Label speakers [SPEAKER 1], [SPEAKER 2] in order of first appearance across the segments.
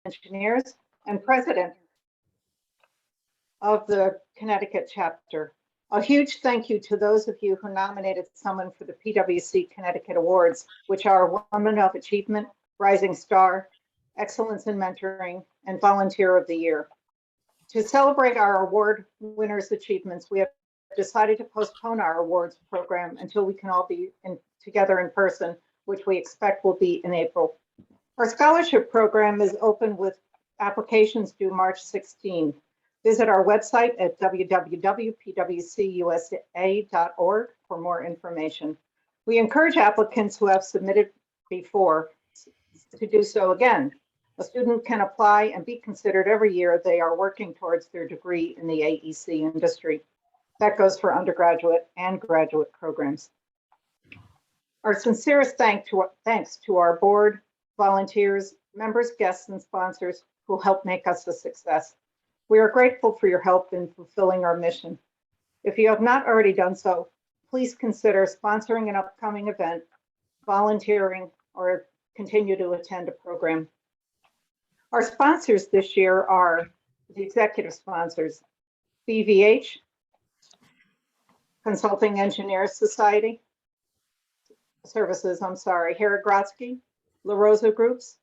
[SPEAKER 1] Engineers and president of the Connecticut chapter. A huge thank you to those of you who nominated someone for the PWC Connecticut Awards, which are Woman of Achievement, Rising Star, Excellence in Mentoring, and Volunteer of the Year. To celebrate our award winners' achievements, we have decided to postpone our awards program until we can all be together in person, which we expect will be in April. Our scholarship program is open with applications due March 16. Visit our website at www.pwcusa.org for more information. We encourage applicants who have submitted before to do so again. A student can apply and be considered every year they are working towards their degree in the AEC industry. That goes for undergraduate and graduate programs. Our sincerest thanks to our board, volunteers, members, guests, and sponsors who help make us a success. We are grateful for your help in fulfilling our mission. If you have not already done so, please consider sponsoring an upcoming event, volunteering, or continue to attend a program. Our sponsors this year are the executive sponsors: BVH, Consulting Engineers Society, Services, Haragrotsky, La Rosa Groups,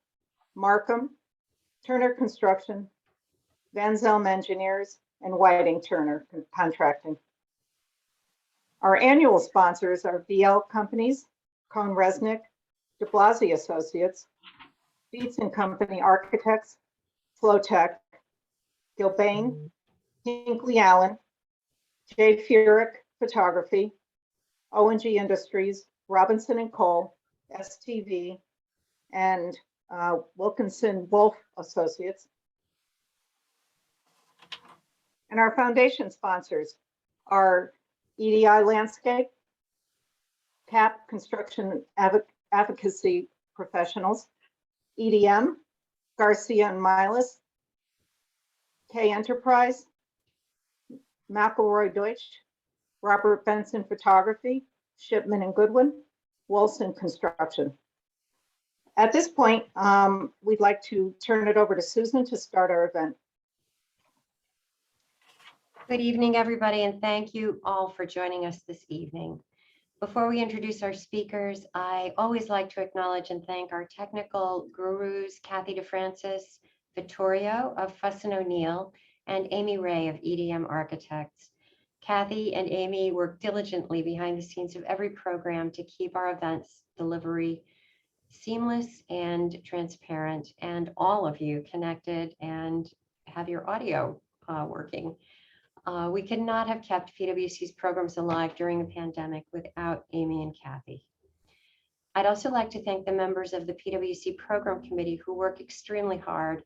[SPEAKER 1] Markham, Turner Construction, Van Zelm Engineers, and Whiting Turner Contracting. Our annual sponsors are VL Companies, Cohn Resnick, de Blasi Associates, Dietz and Company Architects, Flowtech, Gilbane, Hinckley Allen, J. Furyk Photography, O&G Industries, Robinson and Cole, STV, and Wilkinson Wolf Associates. And our foundation sponsors are EDI Landscape, CAP Construction Advocacy Professionals, EDM, Garcia and Milas, K Enterprise, McElroy Deutsch, Robert Benson Photography, Shipman and Goodwin, Wilson Construction. At this point, we'd like to turn it over to Susan to start our event.
[SPEAKER 2] Good evening, everybody, and thank you all for joining us this evening. Before we introduce our speakers, I always like to acknowledge and thank our technical gurus, Kathy DeFrancis Vittorio of Fuss & O'Neill and Amy Ray of EDM Architects. Kathy and Amy work diligently behind the scenes of every program to keep our events delivery seamless and transparent, and all of you connected and have your audio working. We could not have kept PWC's programs alive during the pandemic without Amy and Kathy. I'd also like to thank the members of the PWC Program Committee who work extremely hard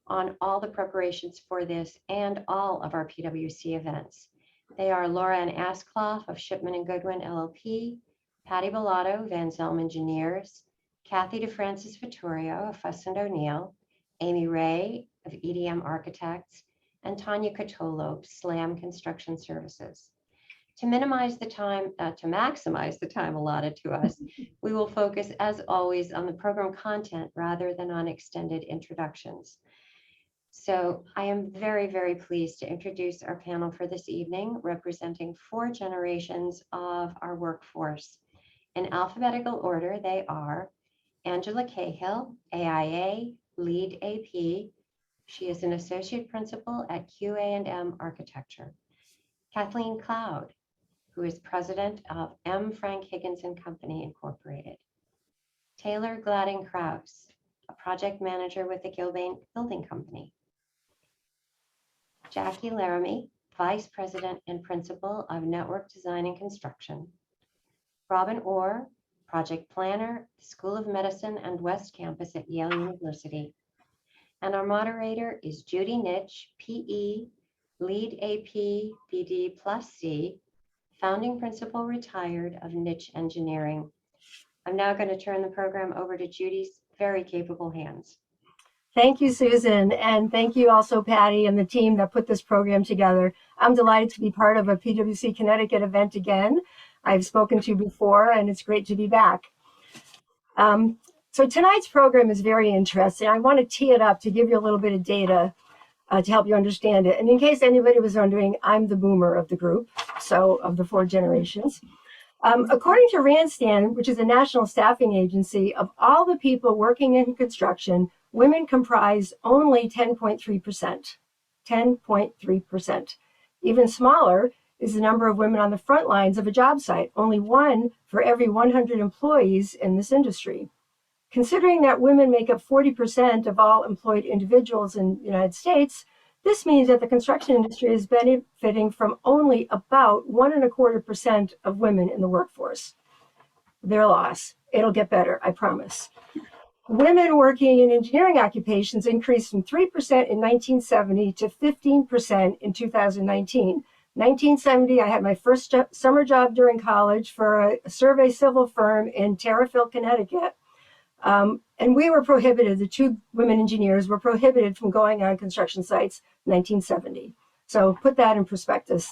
[SPEAKER 2] on all the preparations for this and all of our PWC events. They are Laura Ann Askloff of Shipman and Goodwin LLP, Patty Bellato, Van Zelm Engineers, Kathy DeFrancis Vittorio of Fuss & O'Neill, Amy Ray of EDM Architects, and Tanya Catolo, SLAM Construction Services. To maximize the time allotted to us, we will focus, as always, on the program content rather than on extended introductions. So I am very, very pleased to introduce our panel for this evening, representing 4 generations of our workforce. In alphabetical order, they are Angela Cahill, AIA, Lead AP. She is an associate principal at QA+M Architecture. Kathleen Cloud, who is president of M. Frank Higgins and Company Incorporated. Taylor Gladding Crouse, a project manager with the Gilbane Building Company. Jackie Laramee, vice president and principal of Network Design and Construction. Robynne Orr, project planner, School of Medicine and West Campus at Yale University. And our moderator is Judy Nitsch, PE, Lead AP, BD+C, founding principal retired of Nitsch Engineering. I'm now going to turn the program over to Judy's very capable hands.
[SPEAKER 3] Thank you, Susan, and thank you also, Patty, and the team that put this program together. I'm delighted to be part of a PWC Connecticut event again. I've spoken to you before, and it's great to be back. So tonight's program is very interesting. I want to tee it up to give you a little bit of data to help you understand it. And in case anybody was wondering, I'm the boomer of the group, so of the 4 generations. According to Randstad, which is a national staffing agency, of all the people working in construction, women comprise only 10.3%. 10.3%. Even smaller is the number of women on the front lines of a job site, only 1 for every 100 employees in this industry. Considering that women make up 40% of all employed individuals in the United States, this means that the construction industry is benefiting from only about 1.25% of women in the workforce. Their loss. It'll get better, I promise. Women working in engineering occupations increased from 3% in 1970 to 15% in 2019. 1970, I had my first summer job during college for a survey civil firm in Terriffill, Connecticut. And we were prohibited, the 2 women engineers were prohibited from going on construction sites in 1970. So put that in perspective.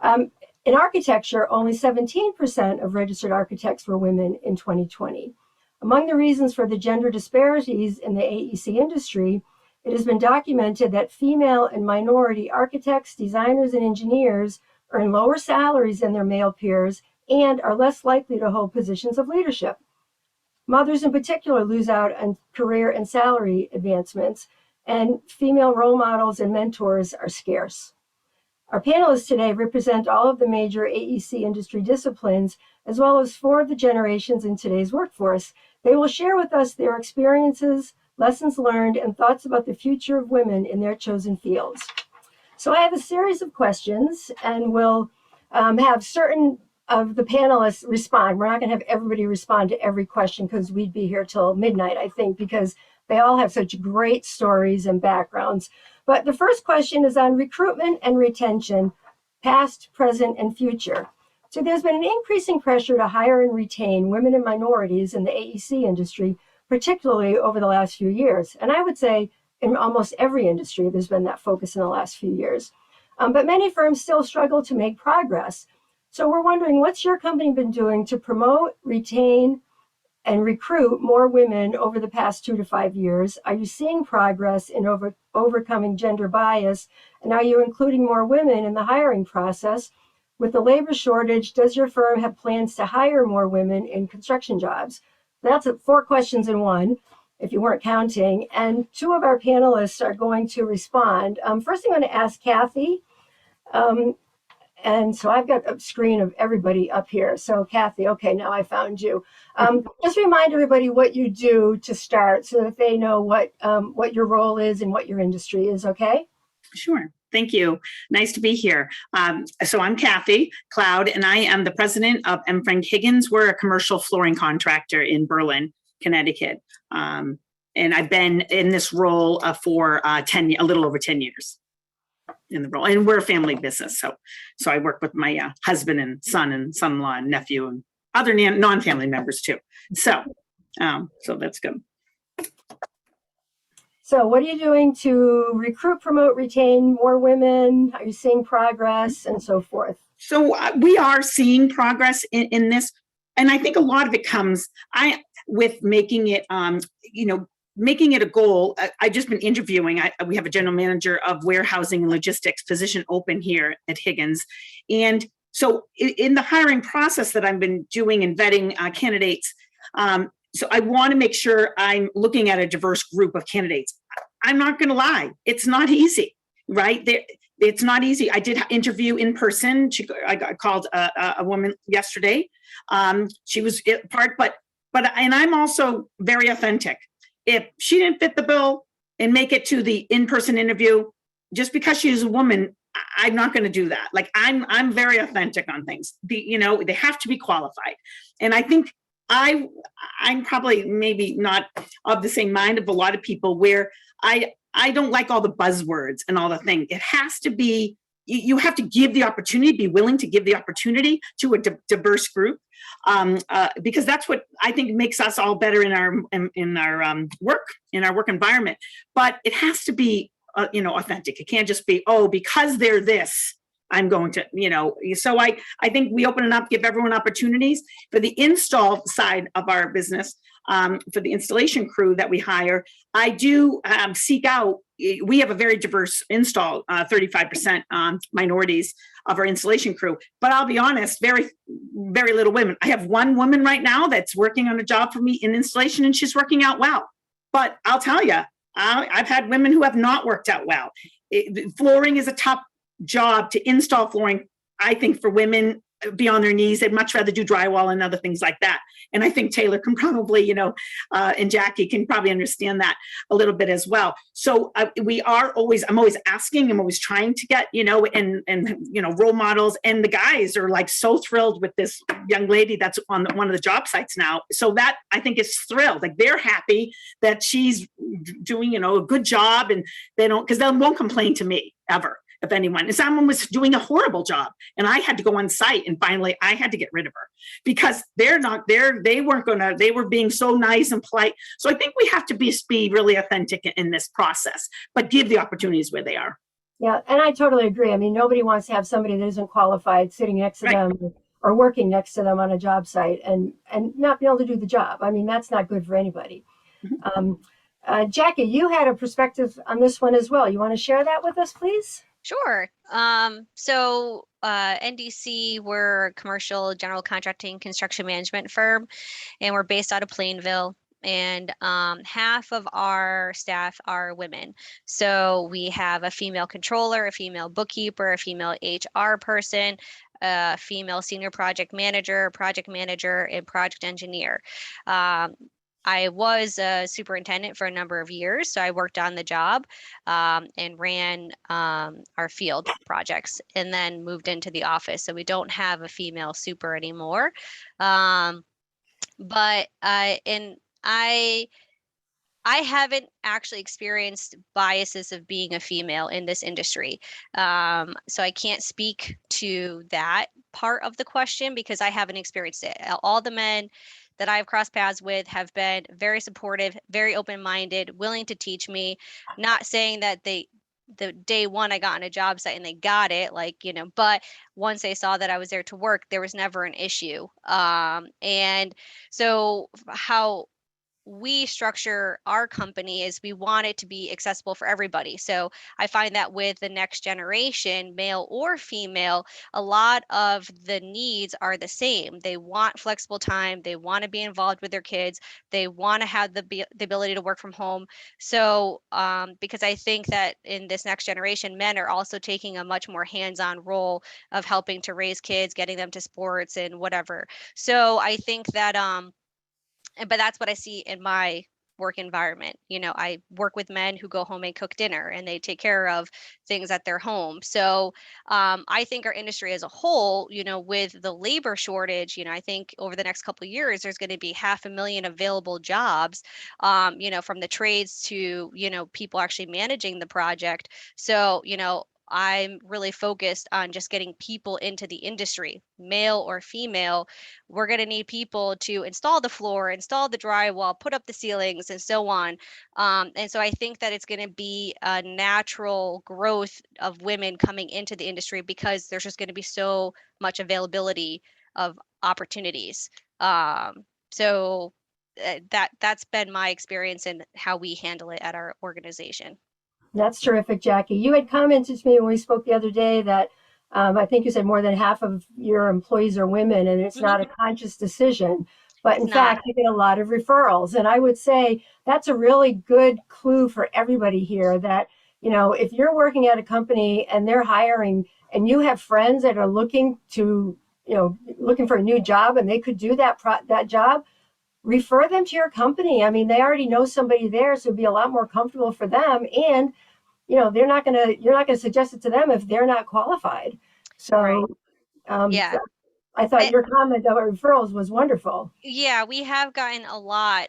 [SPEAKER 3] In architecture, only 17% of registered architects were women in 2020. Among the reasons for the gender disparities in the AEC industry, it has been documented that female and minority architects, designers, and engineers earn lower salaries than their male peers and are less likely to hold positions of leadership. Mothers in particular lose out on career and salary advancements, and female role models and mentors are scarce. Our panelists today represent all of the major AEC industry disciplines, as well as 4 of the generations in today's workforce. They will share with us their experiences, lessons learned, and thoughts about the future of women in their chosen fields. So I have a series of questions, and we'll have certain of the panelists respond. We're not going to have everybody respond to every question because we'd be here till midnight, I think, because they all have such great stories and backgrounds. But the first question is on recruitment and retention, past, present, and future. So there's been an increasing pressure to hire and retain women and minorities in the AEC industry, particularly over the last few years. And I would say in almost every industry, there's been that focus in the last few years. But many firms still struggle to make progress. So we're wondering, what's your company been doing to promote, retain, and recruit more women over the past 2 to 5 years? Are you seeing progress in overcoming gender bias? And are you including more women in the hiring process? With the labor shortage, does your firm have plans to hire more women in construction jobs? That's 4 questions in one, if you weren't counting. And 2 of our panelists are going to respond. First, I'm going to ask Kathy. And so I've got a screen of everybody up here. So Kathy, okay, now I found you. Just remind everybody what you do to start so that they know what your role is and what your industry is, okay?
[SPEAKER 4] Sure. Thank you. Nice to be here. So I'm Kathy Cloud, and I am the president of M. Frank Higgins. We're a commercial flooring contractor in Berlin, Connecticut. And I've been in this role for a little over 10 years. In the role, and we're a family business, so I work with my husband and son-in-law and nephew and other non-family members too. So that's good.
[SPEAKER 3] So what are you doing to recruit, promote, retain more women? Are you seeing progress and so forth? So
[SPEAKER 4] we are seeing progress in this, and I think a lot of it comes with making it making it a goal. I've just been interviewing. We have a general manager of warehousing and logistics position open here at Higgins. And so in the hiring process that I've been doing and vetting candidates, so I want to make sure I'm looking at a diverse group of candidates. I'm not going to lie. It's not easy, right? It's not easy. I did interview in person. I called a woman yesterday. She was part, and I'm also very authentic. If she didn't fit the bill and make it to the in-person interview, just because she's a woman, I'm not going to do that. Like I'm very authentic on things. They have to be qualified. And I think I'm probably maybe not of the same mind of a lot of people where I don't like all the buzzwords and all the things. It has to be, you have to give the opportunity, be willing to give the opportunity to a diverse group, because that's what I think makes us all better in our work environment. But it has to be, authentic. It can't just be, because they're this, I'm going to, So I think we open it up, give everyone opportunities. For the install side of our business, for the installation crew that we hire, I do seek out, we have a very diverse install, 35% minorities of our installation crew. But I'll be honest, very, very little women. I have one woman right now that's working on a job for me in installation, and she's working out well. But I'll tell you, I've had women who have not worked out well. Flooring is a tough job to install flooring. I think for women be on their knees, they'd much rather do drywall and other things like that. And I think Taylor can probably, and Jackie can probably understand that a little bit as well. So I'm always asking, I'm always trying to get, role models. And the guys are like so thrilled with this young lady that's on one of the job sites now. So that I think is thrilled. Like they're happy that she's doing, a good job, and they won't complain to me ever. If anyone, if someone was doing a horrible job and I had to go on site and finally I had to get rid of her because they were being so nice and polite. So I think we have to be really authentic in this process, but give the opportunities where they are.
[SPEAKER 3] Yeah, and I totally agree. I mean, nobody wants to have somebody that isn't qualified sitting next to them or working next to them on a job site and not be able to do the job. I mean, that's not good for anybody. Mm-hmm. Jackie, you had a perspective on this one as well. You want to share that with us, please?
[SPEAKER 5] Sure. So NDC, we're a commercial general contracting construction management firm, and we're based out of Plainville. And half of our staff are women. So we have a female controller, a female bookkeeper, a female HR person, a female senior project manager, and project engineer. I was a superintendent for a number of years, so I worked on the job and ran our field projects, and then moved into the office. So we don't have a female super anymore. But I haven't actually experienced biases of being a female in this industry. So I can't speak to that part of the question because I haven't experienced it. All the men that I've crossed paths with have been very supportive, very open-minded, willing to teach me, not saying that the day one I got on a job site and they got it, but once they saw that I was there to work, there was never an issue. And so how we structure our company is we want it to be accessible for everybody. So I find that with the next generation, male or female, a lot of the needs are the same. They want flexible time. They want to be involved with their kids. They want to have the ability to work from home. So because I think that in this next generation, men are also taking a much more hands-on role of helping to raise kids, getting them to sports and whatever. So I think that but that's what I see in my work environment. I work with men who go home and cook dinner and they take care of things at their home. So I think our industry as a whole, with the labor shortage, I think over the next couple of years, there's going to be 500,000 available jobs, from the trades to, people actually managing the project. So, I'm really focused on just getting people into the industry, male or female. We're going to need people to install the floor, install the drywall, put up the ceilings, and so on. And so I think that it's going to be a natural growth of women coming into the industry because there's just going to be so much availability of opportunities. So that's been my experience and how we handle it at our organization.
[SPEAKER 3] That's terrific, Jackie. You had commented to me when we spoke the other day that I think you said more than half of your employees are women, and it's not a conscious decision. But in fact, you get a lot of referrals. And I would say that's a really good clue for everybody here that, if you're working at a company and they're hiring and you have friends that are looking for a new job and they could do that job, refer them to your company. I mean, they already know somebody there, so it'd be a lot more comfortable for them. And, you're not gonna suggest it to them if they're not qualified. So,
[SPEAKER 5] Yeah.
[SPEAKER 3] I thought your comment about referrals was wonderful.
[SPEAKER 5] Yeah, we have gotten a lot.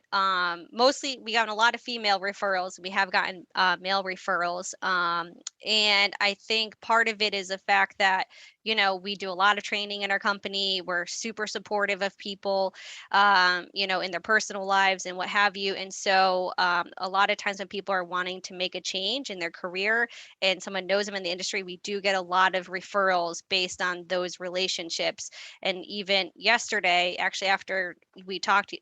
[SPEAKER 5] Mostly we gotten a lot of female referrals. We have gotten male referrals. And I think part of it is the fact that, we do a lot of training in our company. We're super supportive of people, in their personal lives and what have you. And so a lot of times when people are wanting to make a change in their career and someone knows them in the industry, we do get a lot of referrals based on those relationships. And even yesterday, actually, after we talked,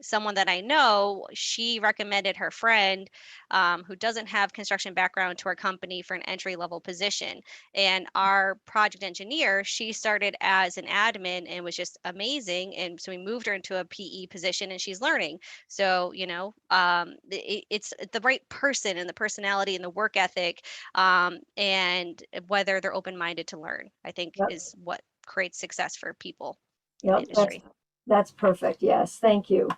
[SPEAKER 5] someone that I know, she recommended her friend who doesn't have construction background to our company for an entry level position. And our project engineer, she started as an admin and was just amazing. And so we moved her into a PE position and she's learning. So, it's the right person and the personality and the work ethic, and whether they're open-minded to learn, I think
[SPEAKER 3] Yep.
[SPEAKER 5] is what creates success for people in
[SPEAKER 3] Yep,
[SPEAKER 5] the industry.
[SPEAKER 3] that's perfect. Yes, thank you.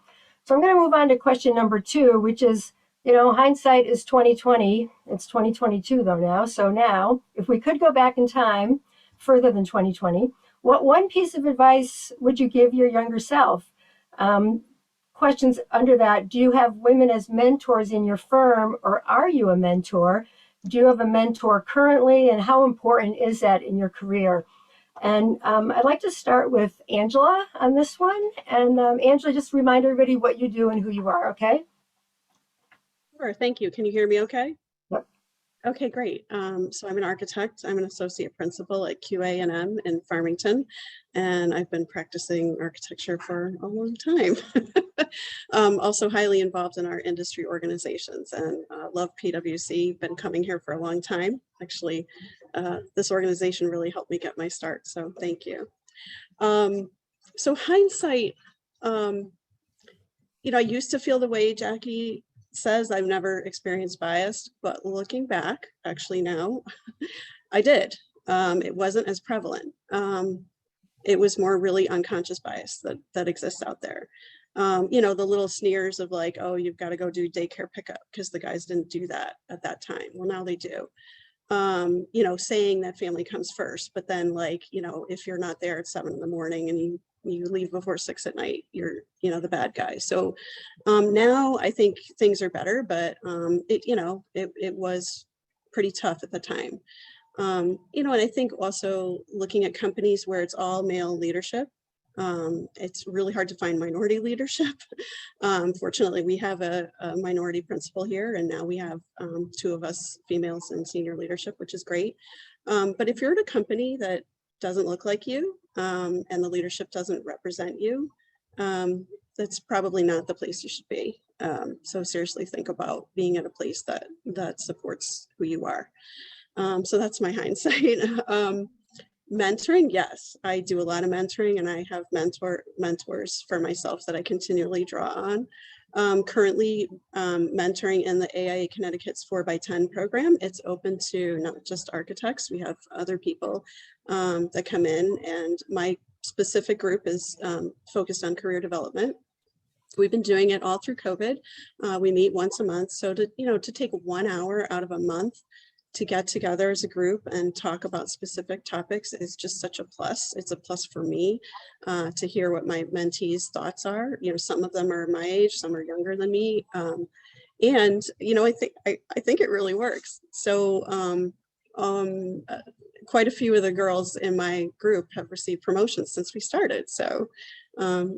[SPEAKER 3] So I'm going to move on to question number 2, which is, hindsight is 2020. It's 2022 though now. So now, if we could go back in time further than 2020, what one piece of advice would you give your younger self? Questions under that: do you have women as mentors in your firm, or are you a mentor? Do you have a mentor currently, and how important is that in your career? And I'd like to start with Angela on this one. And Angela, just remind everybody what you do and who you are, okay?
[SPEAKER 6] Sure, thank you. Can you hear me okay?
[SPEAKER 3] Yep.
[SPEAKER 6] Okay, great. So I'm an architect. I'm an associate principal at QA+M in Farmington, and I've been practicing architecture for a long time. Also highly involved in our industry organizations, and love PWC, been coming here for a long time. Actually, this organization really helped me get my start, so thank you. So hindsight, I used to feel the way Jackie says. I've never experienced bias, but looking back, actually now, I did. It wasn't as prevalent. It was more really unconscious bias that exists out there. The little sneers of like, oh, you've got to go do daycare pickup because the guys didn't do that at that time. Well, now they do. Saying that family comes first, but then if you're not there at 7 in the morning and you leave before 6 at night, you're, the bad guy. So now I think things are better, but it was pretty tough at the time. And I think also looking at companies where it's all male leadership, it's really hard to find minority leadership. Fortunately, we have a minority principal here, and now we have 2 of us females in senior leadership, which is great. But if you're at a company that doesn't look like you, and the leadership doesn't represent you, that's probably not the place you should be. So seriously think about being at a place that supports who you are. So that's my hindsight. Mentoring, yes, I do a lot of mentoring, and I have mentors for myself that I continually draw on. Currently mentoring in the AIA Connecticut's 4x10 program. It's open to not just architects. We have other people that come in, and my specific group is focused on career development. We've been doing it all through COVID. We meet once a month. So to take 1 hour out of a month to get together as a group and talk about specific topics is just such a plus. It's a plus for me to hear what my mentees' thoughts are. Some of them are my age, some are younger than me. And I think it really works. So quite a few of the girls in my group have received promotions since we started. So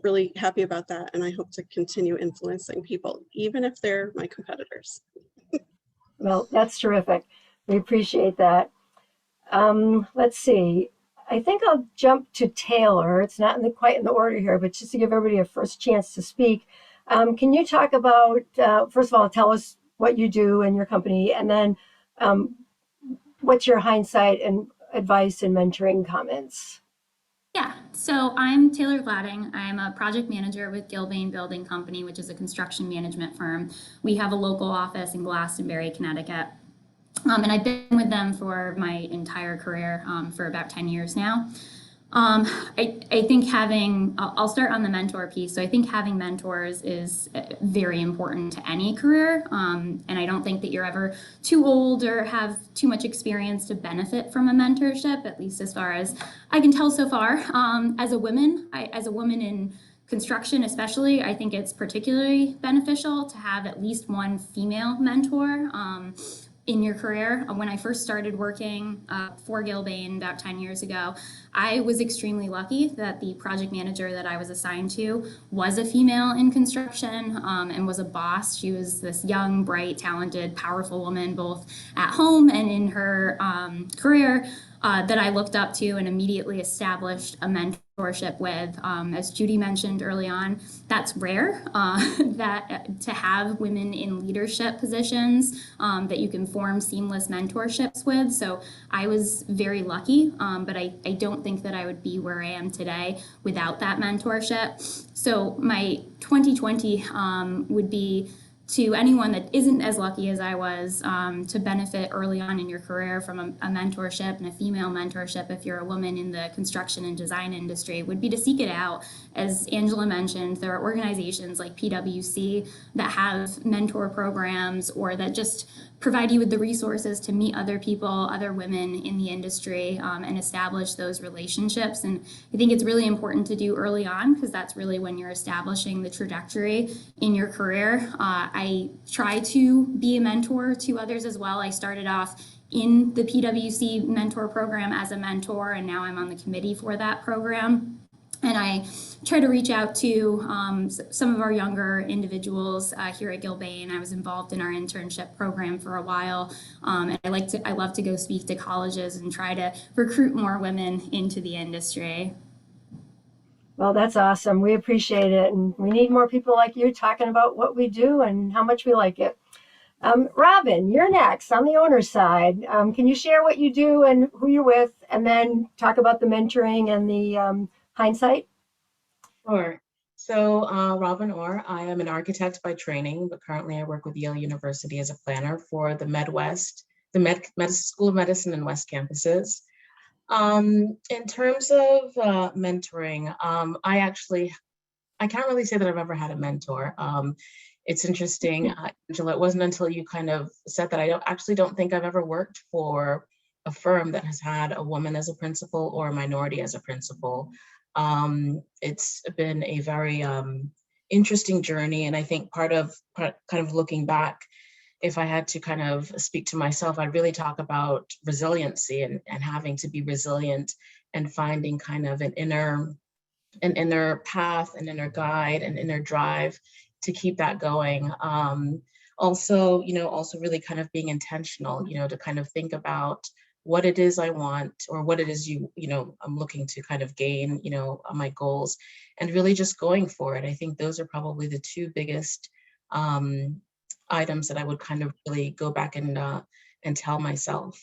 [SPEAKER 6] really happy about that. And I hope to continue influencing people, even if they're my competitors.
[SPEAKER 3] Well, that's terrific. We appreciate that. Let's see. I think I'll jump to Taylor. It's not quite in the order here, but just to give everybody a first chance to speak. Can you talk about, first of all, tell us what you do in your company, and then what's your hindsight and advice and mentoring comments?
[SPEAKER 7] Yeah, so I'm Taylor Gladding. I'm a project manager with Gilbane Building Company, which is a construction management firm. We have a local office in Glastonbury, Connecticut. And I've been with them for my entire career, for about 10 years now. I think I'll start on the mentor piece. So I think having mentors is very important to any career. And I don't think that you're ever too old or have too much experience to benefit from a mentorship, at least as far as I can tell so far. As a woman in construction especially, I think it's particularly beneficial to have at least one female mentor in your career. When I first started working for Gilbane about 10 years ago, I was extremely lucky that the project manager that I was assigned to was a female in construction and was a boss. She was this young, bright, talented, powerful woman, both at home and in her career. that I looked up to and immediately established a mentorship with. As Judy mentioned early on, that's rare, that to have women in leadership positions that you can form seamless mentorships with. So I was very lucky, but I don't think that I would be where I am today without that mentorship. So my 2020 would be to anyone that isn't as lucky as I was to benefit early on in your career from a mentorship and a female mentorship if you're a woman in the construction and design industry would be to seek it out. As Angela mentioned, there are organizations like PWC that have mentor programs or that just provide you with the resources to meet other people, other women in the industry, and establish those relationships. And I think it's really important to do early on because that's really when you're establishing the trajectory in your career. I try to be a mentor to others as well. I started off in the PWC mentor program as a mentor, and now I'm on the committee for that program. And I try to reach out to some of our younger individuals here at Gilbane. I was involved in our internship program for a while, and I love to go speak to colleges and try to recruit more women into the industry.
[SPEAKER 3] Well, that's awesome. We appreciate it, and we need more people like you talking about what we do and how much we like it. Robynne, you're next on the owner's side. Can you share what you do and who you're with, and then talk about the mentoring and the hindsight?
[SPEAKER 8] Sure. So Robynne Orr, I am an architect by training, but currently I work with Yale University as a planner for the Midwest, the School of Medicine and West campuses. In terms of mentoring, I can't really say that I've ever had a mentor. It's interesting, Angela, it wasn't until you kind of said that I don't think I've ever worked for a firm that has had a woman as a principal or a minority as a principal. It's been a very interesting journey, and I think kind of looking back, if I had to kind of speak to myself, I'd really talk about resiliency and having to be resilient and finding kind of an inner path, an inner guide, an inner drive to keep that going. Also really kind of being intentional, to kind of think about what it is I want or what it is I'm looking to kind of gain, my goals, and really just going for it. I think those are probably the two biggest items that I would kind of really go back and tell myself.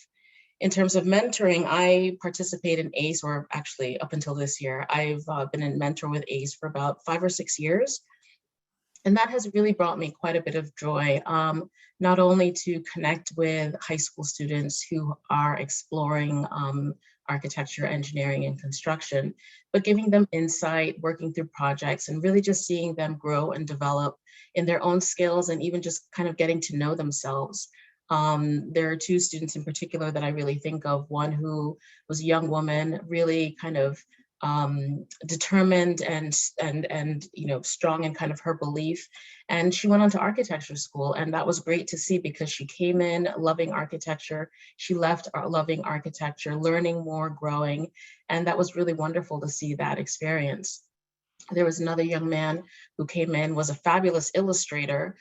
[SPEAKER 8] In terms of mentoring, I participate in ACE, or actually up until this year, I've been a mentor with ACE for about 5 or 6 years. And that has really brought me quite a bit of joy, not only to connect with high school students who are exploring architecture, engineering, and construction, but giving them insight, working through projects, and really just seeing them grow and develop in their own skills and even just kind of getting to know themselves. There are 2 students in particular that I really think of. One who was a young woman, really kind of determined and strong in kind of her belief, and she went on to architecture school, and that was great to see because she came in loving architecture, she left loving architecture, learning more, growing, and that was really wonderful to see that experience. There was another young man who came in, was a fabulous illustrator.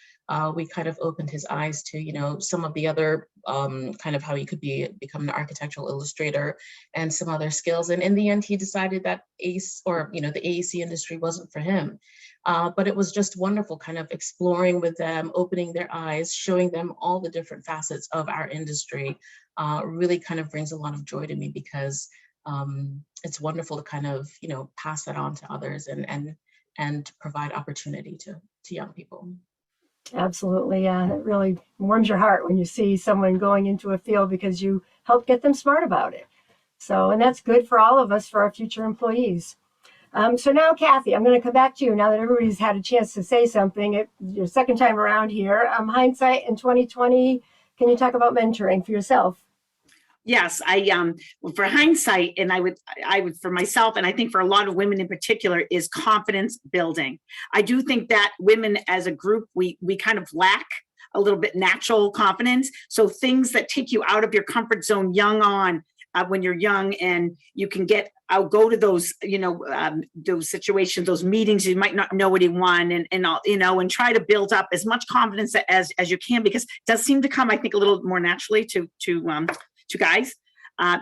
[SPEAKER 8] We kind of opened his eyes to, some of the other kind of how he could become an architectural illustrator and some other skills. And in the end, he decided that ACE or, the AEC industry wasn't for him. But it was just wonderful kind of exploring with them, opening their eyes, showing them all the different facets of our industry. Really kind of brings a lot of joy to me because it's wonderful to kind of, pass that on to others and provide opportunity to young people.
[SPEAKER 3] Absolutely. Yeah, it really warms your heart when you see someone going into a field because you help get them smart about it. So, and that's good for all of us, for our future employees. So now, Kathy, I'm going to come back to you now that everybody's had a chance to say something. Your second time around here. Hindsight in 2020, can you talk about mentoring for yourself?
[SPEAKER 4] Yes, for hindsight, and I would for myself, and I think for a lot of women in particular, is confidence building. I do think that women as a group, we kind of lack a little bit natural confidence. So things that take you out of your comfort zone when you're young, and you can go to those, those situations, those meetings, you might not know what you want, and try to build up as much confidence as you can, because it does seem to come, I think, a little more naturally to guys.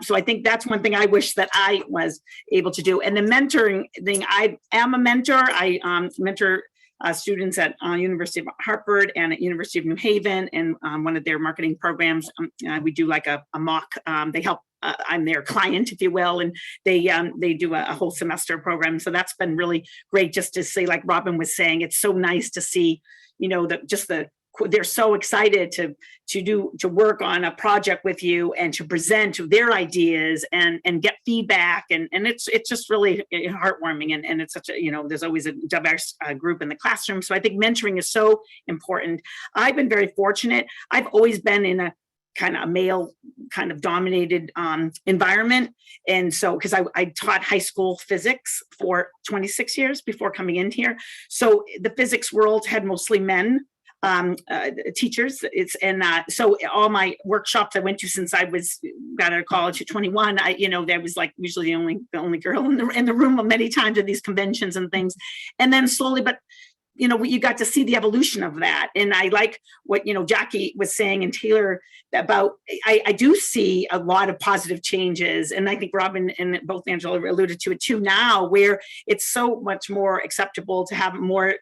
[SPEAKER 4] So I think that's one thing I wish that I was able to do. And the mentoring thing, I am a mentor. I mentor students at University of Hartford and at University of New Haven, and one of their marketing programs. We do like a mock. They help. I'm their client, if you will, and they do a whole semester program. So that's been really great, just to see, like Robynne was saying, it's so nice to see, you know, they're so excited to work on a project with you and to present their ideas and get feedback, and it's just really heartwarming, and it's such a, you know, there's always a diverse group in the classroom. So I think mentoring is so important. I've been very fortunate. I've always been in a kind of a male kind of dominated environment. And so, because I taught high school physics for 26 years before coming in here. So the physics world had mostly men teachers. So all my workshops I went to since I got out of college at 21, there was like usually the only girl in the room many times at these conventions and things. And then slowly, but you got to see the evolution of that. And I like what, Jackie was saying, and Taylor, about, I do see a lot of positive changes. And I think Robynne and both Angela alluded to it too now, where it's so much more acceptable to have more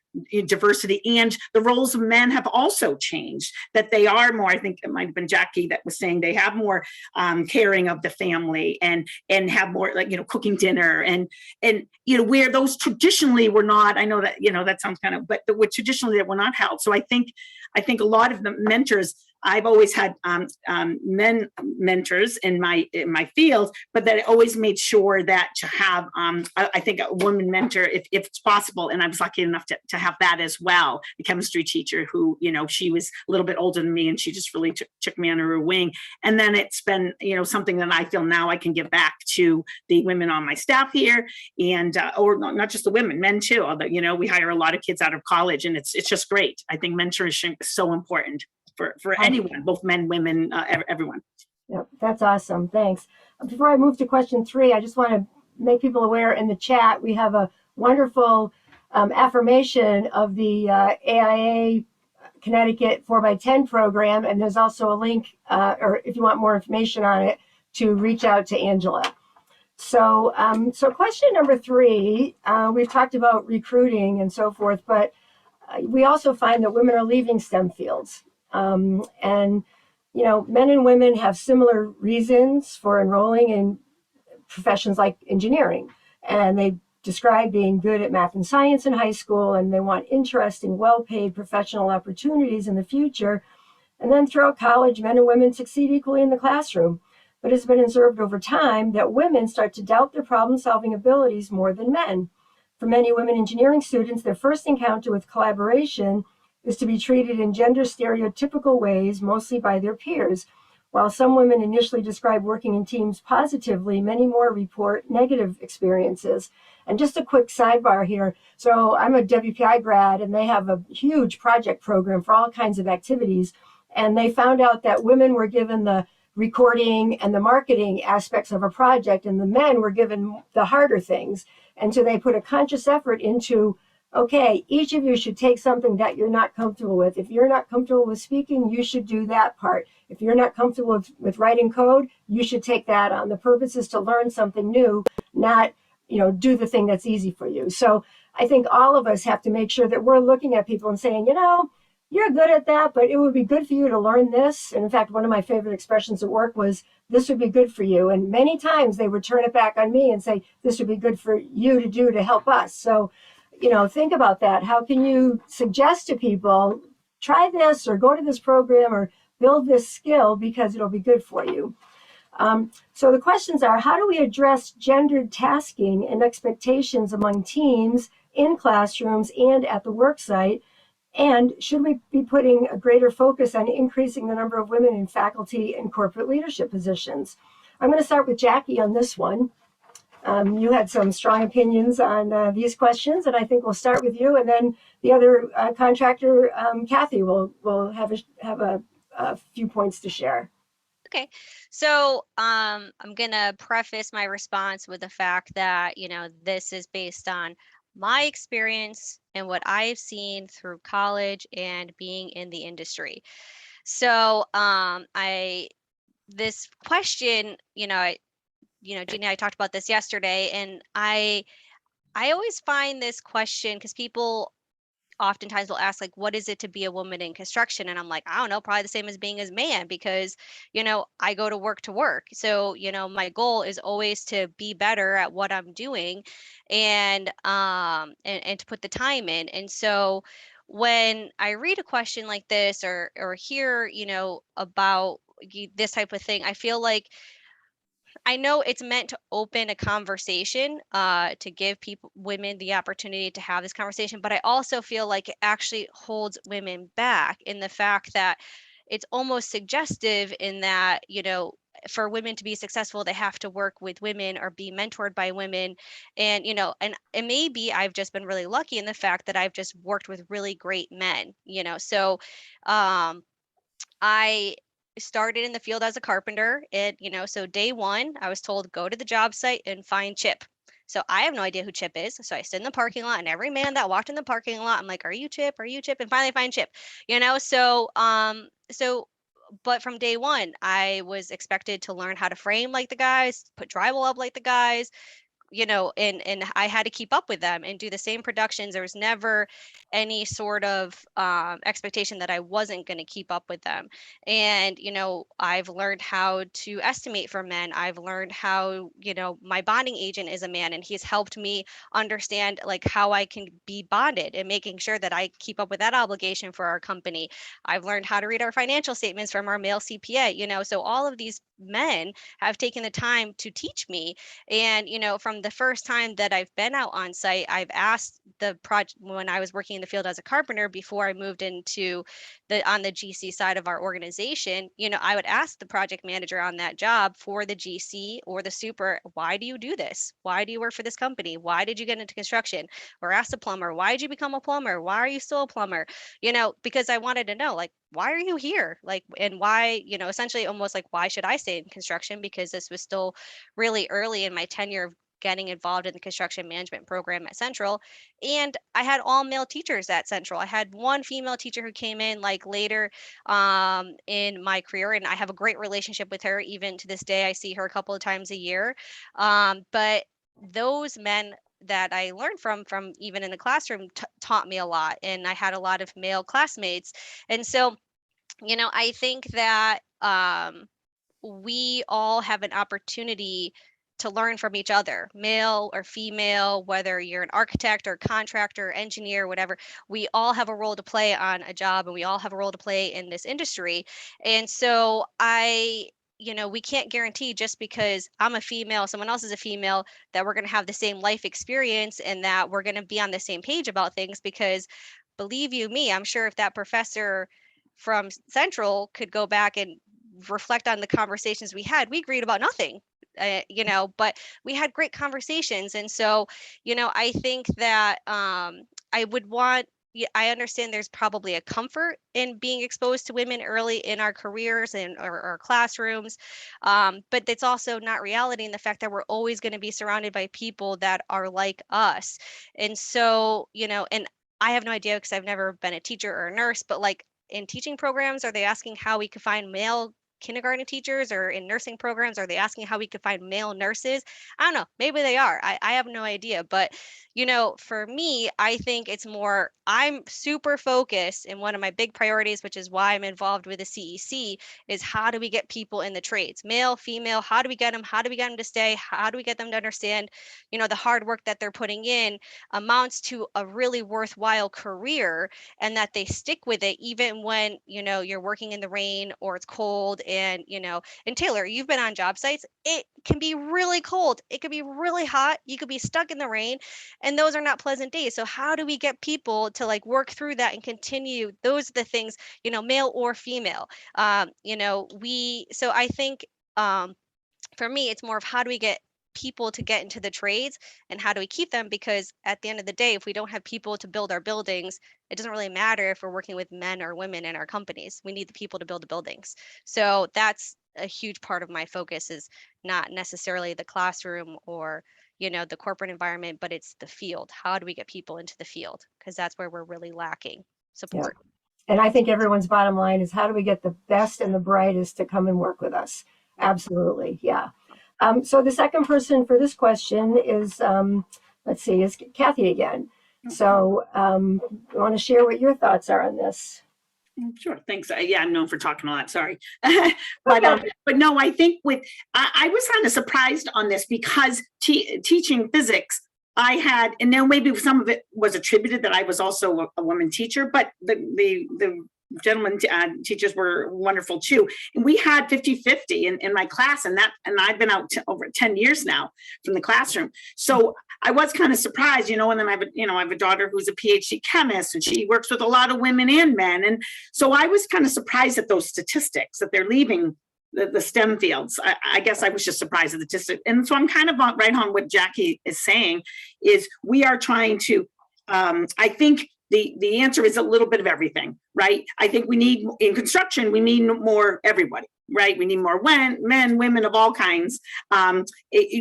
[SPEAKER 4] diversity. And the roles of men have also changed, that they are more, I think it might have been Jackie that was saying, they have more caring of the family and have more, like, cooking dinner and where those traditionally were not. I know that, that sounds kind of, but traditionally that were not held. So I think a lot of the mentors, I've always had men mentors in my field, but that I always made sure that to have, I think, a woman mentor if it's possible. And I was lucky enough to have that as well. The chemistry teacher who, she was a little bit older than me, and she just really took me under her wing. And then it's been, something that I feel now I can give back to the women on my staff here, and or not just the women, men too. Although, we hire a lot of kids out of college, and it's just great. I think mentorship is so important for anyone, both men, women, everyone.
[SPEAKER 3] Yep, that's awesome. Thanks. Before I move to question 3, I just want to make people aware in the chat, we have a wonderful affirmation of the AIA Connecticut 4x10 program. And there's also a link, or if you want more information on it, to reach out to Angela. So question number 3, we've talked about recruiting and so forth, but we also find that women are leaving STEM fields. Men and women have similar reasons for enrolling in professions like engineering. And they describe being good at math and science in high school, and they want interesting, well-paid professional opportunities in the future. And then throughout college, men and women succeed equally in the classroom. But it's been observed over time that women start to doubt their problem-solving abilities more than men. For many women engineering students, their first encounter with collaboration is to be treated in gender stereotypical ways, mostly by their peers. While some women initially describe working in teams positively, many more report negative experiences. And just a quick sidebar here. So I'm a WPI grad, and they have a huge project program for all kinds of activities. And they found out that women were given the recording and the marketing aspects of a project, and the men were given the harder things. And so they put a conscious effort into, okay, each of you should take something that you're not comfortable with. If you're not comfortable with speaking, you should do that part. If you're not comfortable with writing code, you should take that on. The purpose is to learn something new, not, do the thing that's easy for you. So I think all of us have to make sure that we're looking at people and saying, you're good at that, but it would be good for you to learn this. And in fact, one of my favorite expressions at work was, this would be good for you. And many times they would turn it back on me and say, this would be good for you to do to help us. So think about that. How can you suggest to people, try this or go to this program or build this skill because it'll be good for you? So the questions are, how do we address gendered tasking and expectations among teams in classrooms and at the work site? And should we be putting a greater focus on increasing the number of women in faculty and corporate leadership positions? I'm going to start with Jackie on this one. You had some strong opinions on these questions, and I think we'll start with you, and then the other contractor, Kathy, will have a few points to share.
[SPEAKER 5] Okay, so I'm gonna preface my response with the fact that this is based on my experience and what I've seen through college and being in the industry. So I this question, Jeannie and I talked about this yesterday, and I always find this question, because people oftentimes will ask, like, what is it to be a woman in construction? And I'm like, I don't know, probably the same as being as man, because I go to work. So my goal is always to be better at what I'm doing, and to put the time in. And so when I read a question like this, or hear about this type of thing, I feel like I know it's meant to open a conversation, to give women the opportunity to have this conversation, but I also feel like it actually holds women back, in the fact that it's almost suggestive in that, for women to be successful, they have to work with women or be mentored by women. And it may be I've just been really lucky in the fact that I've just worked with really great men, so, I started in the field as a carpenter. So day one, I was told, go to the job site and find Chip. So I have no idea who Chip is. So I sit in the parking lot, and every man that walked in the parking lot, I'm like, are you Chip? Are you Chip? And finally I find Chip, but from day one, I was expected to learn how to frame like the guys, put drywall up like the guys, and I had to keep up with them and do the same productions. There was never any sort of expectation that I wasn't going to keep up with them. And I've learned how to estimate for men. I've learned how, my bonding agent is a man, and he's helped me understand like how I can be bonded, and making sure that I keep up with that obligation for our company. I've learned how to read our financial statements from our male CPA, so all of these men have taken the time to teach me. And, from the first time that I've been out on site, I've asked the project, when I was working in the field as a carpenter before I moved into on the GC side of our organization, I would ask the project manager on that job for the GC or the super, why do you do this? Why do you work for this company? Why did you get into construction? Or ask the plumber, why did you become a plumber? Why are you still a plumber? Because I wanted to know, like, why are you here? Like, and why, essentially almost like, why should I stay in construction? Because this was still really early in my tenure of getting involved in the construction management program at Central. And I had all male teachers at Central. I had one female teacher who came in like later in my career, and I have a great relationship with her. Even to this day, I see her a couple of times a year. But those men that I learned from even in the classroom taught me a lot. And I had a lot of male classmates. And so, I think that we all have an opportunity to learn from each other, male or female, whether you're an architect or contractor, engineer, whatever. We all have a role to play on a job, and we all have a role to play in this industry. And so we can't guarantee, just because I'm a female, someone else is a female, that we're going to have the same life experience and that we're going to be on the same page about things. Because believe you me, I'm sure if that professor from Central could go back and reflect on the conversations we had, we agreed about nothing, but we had great conversations. And so, I think that I would want, I understand there's probably a comfort in being exposed to women early in our careers and our classrooms, but it's also not reality in the fact that we're always going to be surrounded by people that are like us. And so, and I have no idea, because I've never been a teacher or a nurse, but like, in teaching programs, are they asking how we could find male kindergarten teachers? Or in nursing programs, are they asking how we could find male nurses? I don't know, maybe they are. I have no idea. But for me, I think it's more, I'm super focused, and one of my big priorities, which is why I'm involved with the CEC, is how do we get people in the trades, male, female, how do we get them to stay? How do we get them to understand the hard work that they're putting in amounts to a really worthwhile career, and that they stick with it even when you're working in the rain or it's cold. And and Taylor, you've been on job sites, it can be really cold, it could be really hot, you could be stuck in the rain, and those are not pleasant days. So how do we get people to like work through that and continue? Those are the things, male or female. So I think for me, it's more of how do we get people to get into the trades, and how do we keep them? Because at the end of the day, if we don't have people to build our buildings, it doesn't really matter if we're working with men or women in our companies. We need the people to build the buildings. So that's a huge part of my focus, is not necessarily the classroom or the corporate environment, but it's the field. How do we get people into the field? Because that's where we're really lacking support.
[SPEAKER 3] And I think everyone's bottom line is how do we get the best and the brightest to come and work with us? Absolutely, yeah. So the second person for this question is, let's see, is Kathy again. So you want to share what your thoughts are on this?
[SPEAKER 4] Sure, thanks. Yeah, I'm known for talking a lot, sorry. But no, I think I was kind of surprised on this because teaching physics, I had, and now maybe some of it was attributed that I was also a woman teacher, but the gentlemen teachers were wonderful too. And we had 50-50 in my class, and I've been out over 10 years now from the classroom. So I was kind of surprised, and then I have a daughter who's a PhD chemist, and she works with a lot of women and men. And so I was kind of surprised at those statistics that they're leaving the STEM fields. I guess I was just surprised at the statistics. And so I'm kind of right on what Jackie is saying is we are trying to, I think the answer is a little bit of everything, right? I think we need, in construction, we need more everybody, right? We need more men, women of all kinds,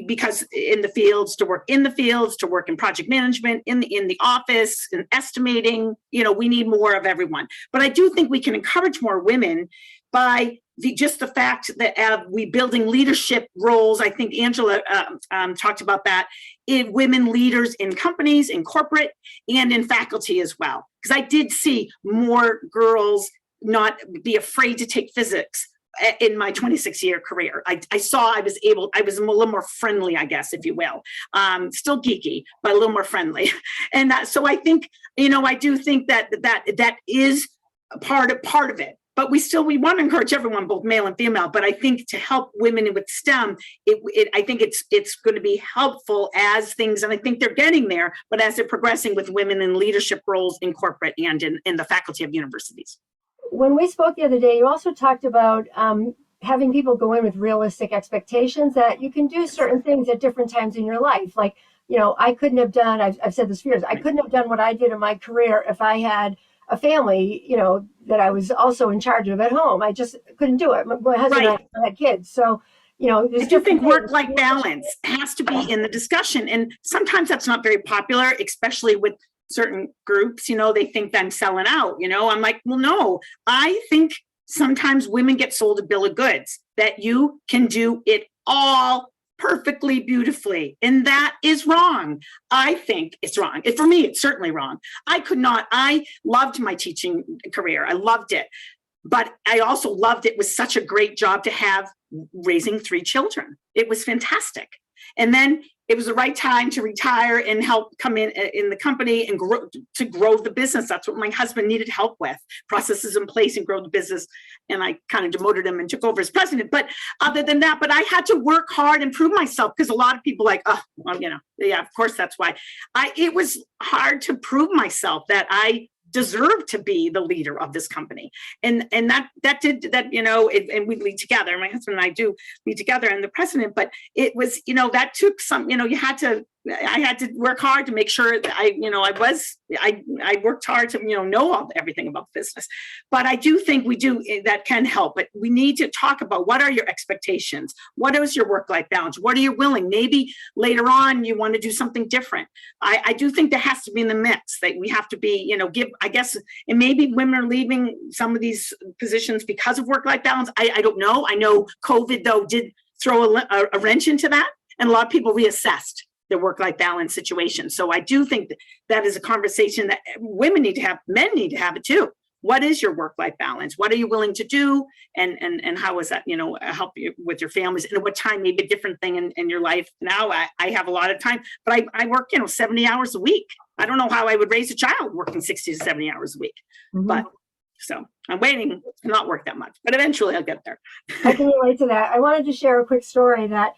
[SPEAKER 4] because in the fields, to work in the fields, to work in project management, in the office, in estimating, we need more of everyone. But I do think we can encourage more women by just the fact that we building leadership roles. I think Angela talked about that, in women leaders in companies, in corporate, and in faculty as well. Because I did see more girls not be afraid to take physics in my 26-year career. I saw I was a little more friendly, I guess, if you will. Still geeky, but a little more friendly. And so I think, I do think that is part of it. But we want to encourage everyone, both male and female. But I think to help women with STEM, I think it's going to be helpful as things, and I think they're getting there, but as they're progressing with women in leadership roles in corporate and in the faculty of universities.
[SPEAKER 3] When we spoke the other day, you also talked about having people go in with realistic expectations that you can do certain things at different times in your life. Like, I couldn't have done, I've said this for years, I couldn't have done what I did in my career if I had a family, that I was also in charge of at home. I just couldn't do it. My husband and I had kids. So, I
[SPEAKER 4] do think work-life balance has to be in the discussion. And sometimes that's not very popular, especially with certain groups, they think I'm selling out, I'm like, well, no, I think sometimes women get sold a bill of goods that you can do it all perfectly beautifully. And that is wrong. I think it's wrong. For me, it's certainly wrong. I loved my teaching career. I loved it. But I also loved it was such a great job to have raising 3 children. It was fantastic. And then it was the right time to retire and help come in the company and grow the business. That's what my husband needed help with, processes in place and grow the business. And I kind of demoted him and took over as president. But other than that, I had to work hard and prove myself, because a lot of people yeah, of course, that's why. It was hard to prove myself that I deserve to be the leader of this company. And that did that, and we lead together. My husband and I do lead together and the president, but it was, that took some, I had to work hard to make sure that I worked hard to, know everything about the business. But I do think that can help, but we need to talk about what are your expectations? What is your work-life balance? What are you willing? Maybe later on you want to do something different. I do think there has to be in the mix that we have to be, I guess, and maybe women are leaving some of these positions because of work-life balance. I don't know. I know COVID though did throw a wrench into that, and a lot of people reassessed their work-life balance situation. So I do think that is a conversation that women need to have, men need to have it too. What is your work-life balance? What are you willing to do? And how is that, help you with your families? And at what time, maybe a different thing in your life. Now I have a lot of time, but I work, 70 hours a week. I don't know how I would raise a child working 60 to 70 hours a week. Mm-hmm. But so I'm waiting to not work that much, but eventually I'll get there.
[SPEAKER 3] I can relate to that. I wanted to share a quick story that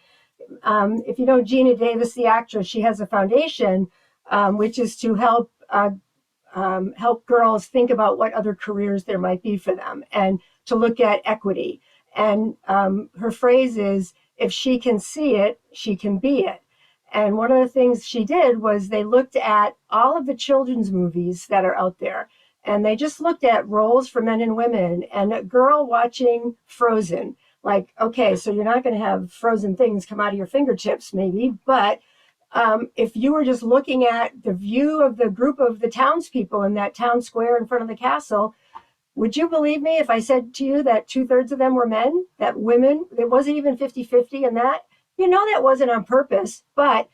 [SPEAKER 3] if you know Gina Davis, the actress, she has a foundation which is to help girls think about what other careers there might be for them and to look at equity. And her phrase is, if she can see it, she can be it. And one of the things she did was they looked at all of the children's movies that are out there. And they just looked at roles for men and women, and a girl watching Frozen, like, okay, so you're not going to have frozen things come out of your fingertips maybe, but if you were just looking at the view of the group of the townspeople in that town square in front of the castle, Would you believe me if I said to you that 2/3 of them were men, that women, it wasn't even 50-50 in that? You know, that wasn't on purpose, but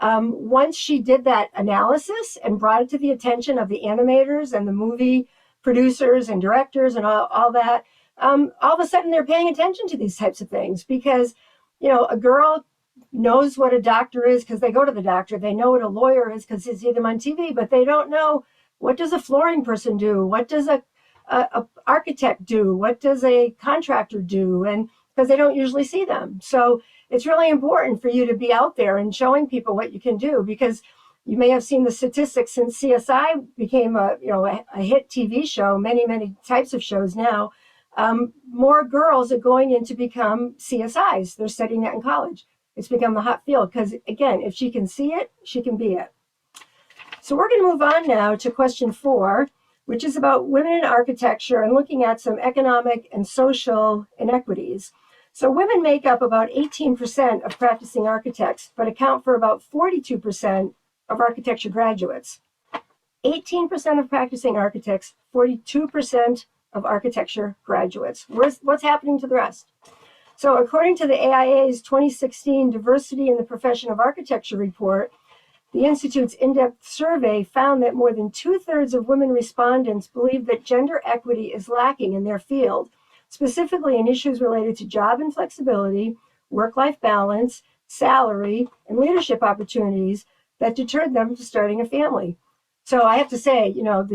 [SPEAKER 3] once she did that analysis and brought it to the attention of the animators and the movie producers and directors and all that, all of a sudden they're paying attention to these types of things because, you know, a girl knows what a doctor is because they go to the doctor. They know what a lawyer is because they see them on TV, but they don't know, what does a flooring person do? What does a architect do? What does a contractor do? And because they don't usually see them. So it's really important for you to be out there and showing people what you can do, because you may have seen the statistics since CSI became a hit TV show, many types of shows now. More girls are going in to become CSIs. They're studying that in college. It's become the hot field because, again, if she can see it, she can be it. So we're going to move on now to question 4, which is about women in architecture and looking at some economic and social inequities. So women make up about 18% of practicing architects, but account for about 42% of architecture graduates. 18% of practicing architects, 42% of architecture graduates. What's happening to the rest? So according to the AIA's 2016 Diversity in the Profession of Architecture report, the Institute's in-depth survey found that more than 2/3 of women respondents believe that gender equity is lacking in their field, specifically in issues related to job and flexibility, work-life balance, salary, and leadership opportunities that deterred them from starting a family. So I have to say, you know,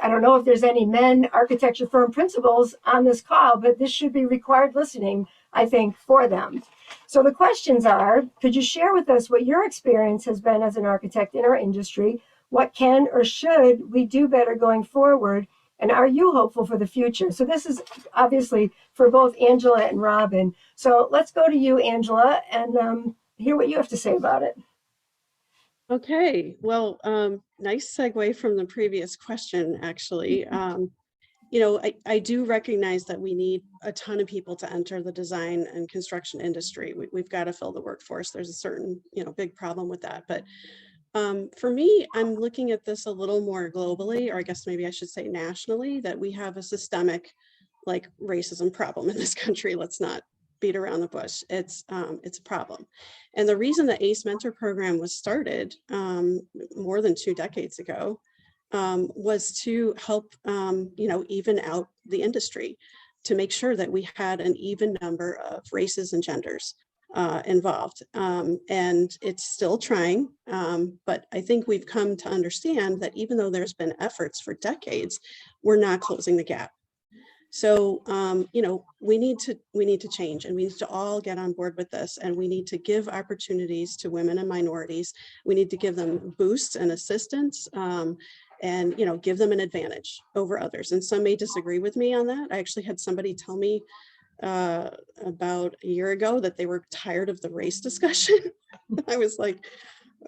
[SPEAKER 3] I don't know if there's any men architecture firm principals on this call, but this should be required listening, I think, for them. So the questions are, could you share with us what your experience has been as an architect in our industry? What can or should we do better going forward? And are you hopeful for the future? So this is obviously for both Angela and Robynne. So let's go to you, Angela, and hear what you have to say about it.
[SPEAKER 6] Okay, well, nice segue from the previous question, actually. You know, I do recognize that we need a ton of people to enter the design and construction industry. We've got to fill the workforce. There's a certain, big problem with that. But for me, I'm looking at this a little more globally, or I guess maybe I should say nationally, that we have a systemic like racism problem in this country. Let's not beat around the bush. It's a problem. And the reason the ACE Mentor program was started more than 2 decades ago was to help, even out the industry, to make sure that we had an even number of races and genders involved. And it's still trying, but I think we've come to understand that even though there's been efforts for decades, we're not closing the gap. So, we need to change, and we need to all get on board with this, and we need to give opportunities to women and minorities. We need to give them boosts and assistance, and give them an advantage over others. And some may disagree with me on that. I actually had somebody tell me about a year ago that they were tired of the race discussion. I was like,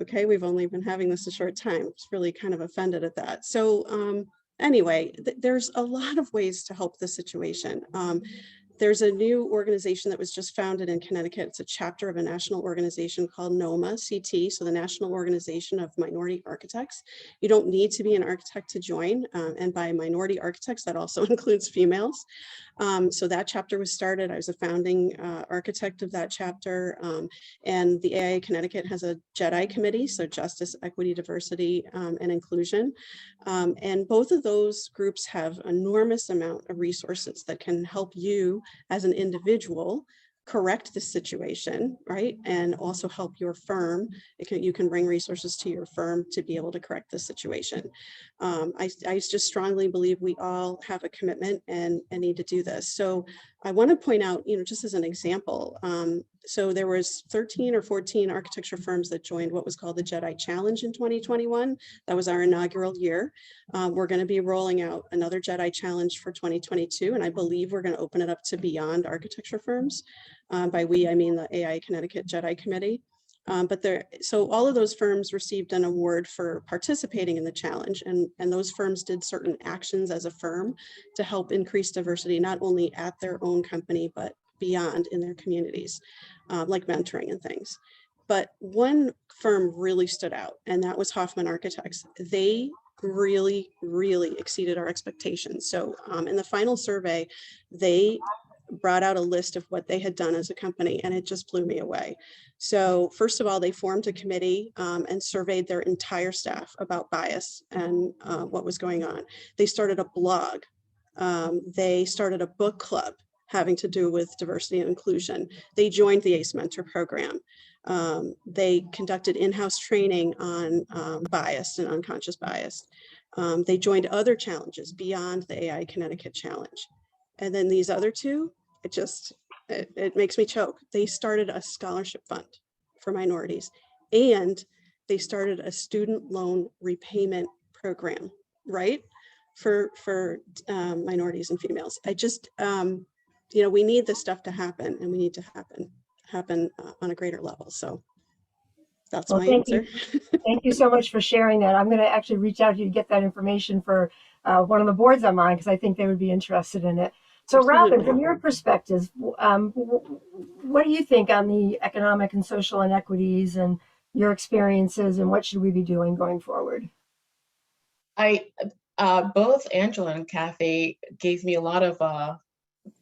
[SPEAKER 6] okay, we've only been having this a short time. I was really kind of offended at that. So anyway, there's a lot of ways to help the situation. There's a new organization that was just founded in Connecticut. It's a chapter of a national organization called NOMA CT, so the National Organization of Minority Architects. You don't need to be an architect to join, and by minority architects, that also includes females. So that chapter was started. I was a founding architect of that chapter, and the AIA Connecticut has a JEDI committee, so Justice, Equity, Diversity, and Inclusion. And both of those groups have enormous amount of resources that can help you as an individual correct the situation, right? And also help your firm. You can bring resources to your firm to be able to correct the situation. I just strongly believe we all have a commitment and need to do this. So I want to point out, just as an example, so there was 13 or 14 architecture firms that joined what was called the JEDI Challenge in 2021. That was our inaugural year. We're going to be rolling out another JEDI Challenge for 2022, and I believe we're going to open it up to beyond architecture firms. By we, I mean the AIA Connecticut JEDI Committee. So all of those firms received an award for participating in the challenge, and those firms did certain actions as a firm to help increase diversity, not only at their own company, but beyond in their communities, like mentoring and things. But one firm really stood out, and that was Hoffman Architects. They really, really exceeded our expectations. So in the final survey, they brought out a list of what they had done as a company, and it just blew me away. So first of all, they formed a committee and surveyed their entire staff about bias and what was going on. They started a blog. They started a book club having to do with diversity and inclusion. They joined the ACE Mentor program. They conducted in-house training on bias and unconscious bias. They joined other challenges beyond the AI Connecticut challenge. And then these other two, it makes me choke. They started a scholarship fund for minorities, and they started a student loan repayment program, right? For minorities and females. I just, we need this stuff to happen, and we need to happen on a greater level. So that's my answer.
[SPEAKER 3] Thank you so much for sharing that. I'm going to actually reach out to you to get that information for one of the boards I'm on, because I think they would be interested in it. So Robynne, from your perspective, what do you think on the economic and social inequities and your experiences, and what should we be doing going forward?
[SPEAKER 8] Both Angela and Kathy gave me a lot of,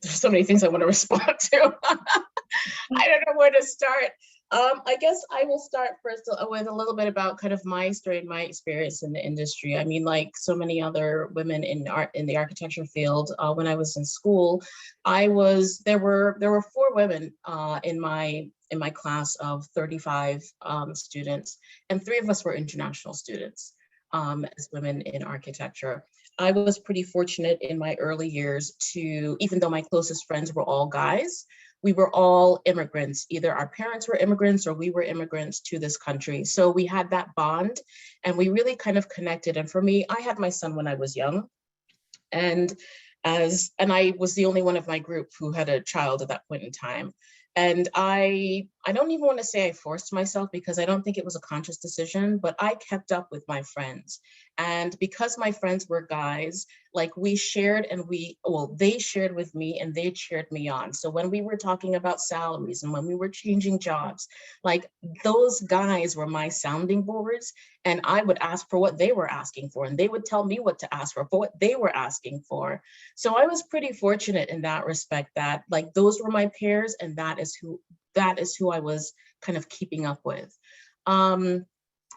[SPEAKER 8] there's so many things I want to respond to. I don't know where to start. I guess I will start first with a little bit about kind of my story and my experience in the industry. I mean, like so many other women in the architecture field, when I was in school, there were 4 women in my class of 35 students, and 3 of us were international students as women in architecture. I was pretty fortunate in my early years to, even though my closest friends were all guys, we were all immigrants. Either our parents were immigrants or we were immigrants to this country. So we had that bond, and we really kind of connected. And for me, I had my son when I was young, and I was the only one of my group who had a child at that point in time. And I don't even want to say I forced myself, because I don't think it was a conscious decision, but I kept up with my friends. And because my friends were guys, like we shared, and they shared with me and they cheered me on. So when we were talking about salaries and when we were changing jobs, like those guys were my sounding boards, and I would ask for what they were asking for, and they would tell me what to ask for what they were asking for. So I was pretty fortunate in that respect, that like those were my peers, and that is who I was kind of keeping up with.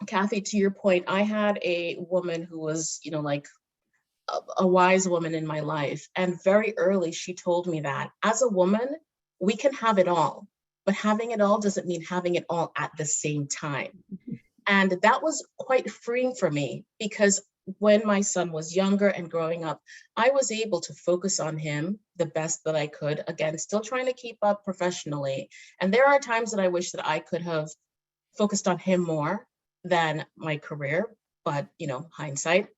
[SPEAKER 8] Kathy, to your point, I had a woman who was, like a wise woman in my life. And very early, she told me that as a woman, we can have it all, but having it all doesn't mean having it all at the same time. And that was quite freeing for me, because when my son was younger and growing up, I was able to focus on him the best that I could. Again, still trying to keep up professionally. And there are times that I wish that I could have focused on him more than my career, but hindsight.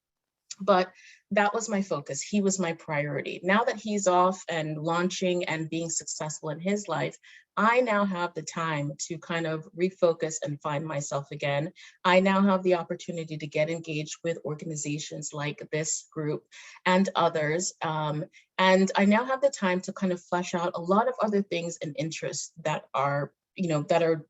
[SPEAKER 8] But that was my focus. He was my priority. Now that he's off and launching and being successful in his life, I now have the time to kind of refocus and find myself again. I now have the opportunity to get engaged with organizations like this group and others. And I now have the time to kind of flesh out a lot of other things and interests that are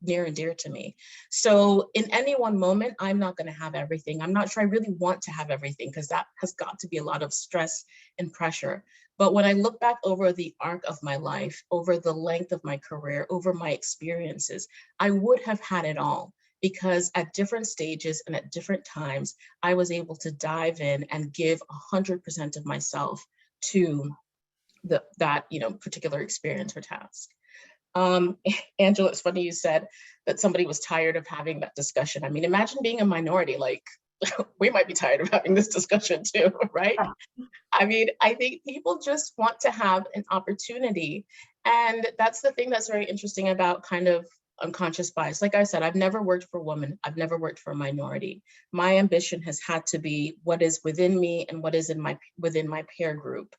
[SPEAKER 8] near and dear to me. So in any one moment, I'm not going to have everything. I'm not sure I really want to have everything, because that has got to be a lot of stress and pressure. But when I look back over the arc of my life, over the length of my career, over my experiences, I would have had it all, because at different stages and at different times, I was able to dive in and give 100% of myself to that particular experience or task. Angela, it's funny you said that somebody was tired of having that discussion. I mean, imagine being a minority, like we might be tired of having this discussion too, right? I mean, I think people just want to have an opportunity. And that's the thing that's very interesting about kind of unconscious bias. Like I said, I've never worked for women. I've never worked for a minority. My ambition has had to be what is within me and what is within my peer group.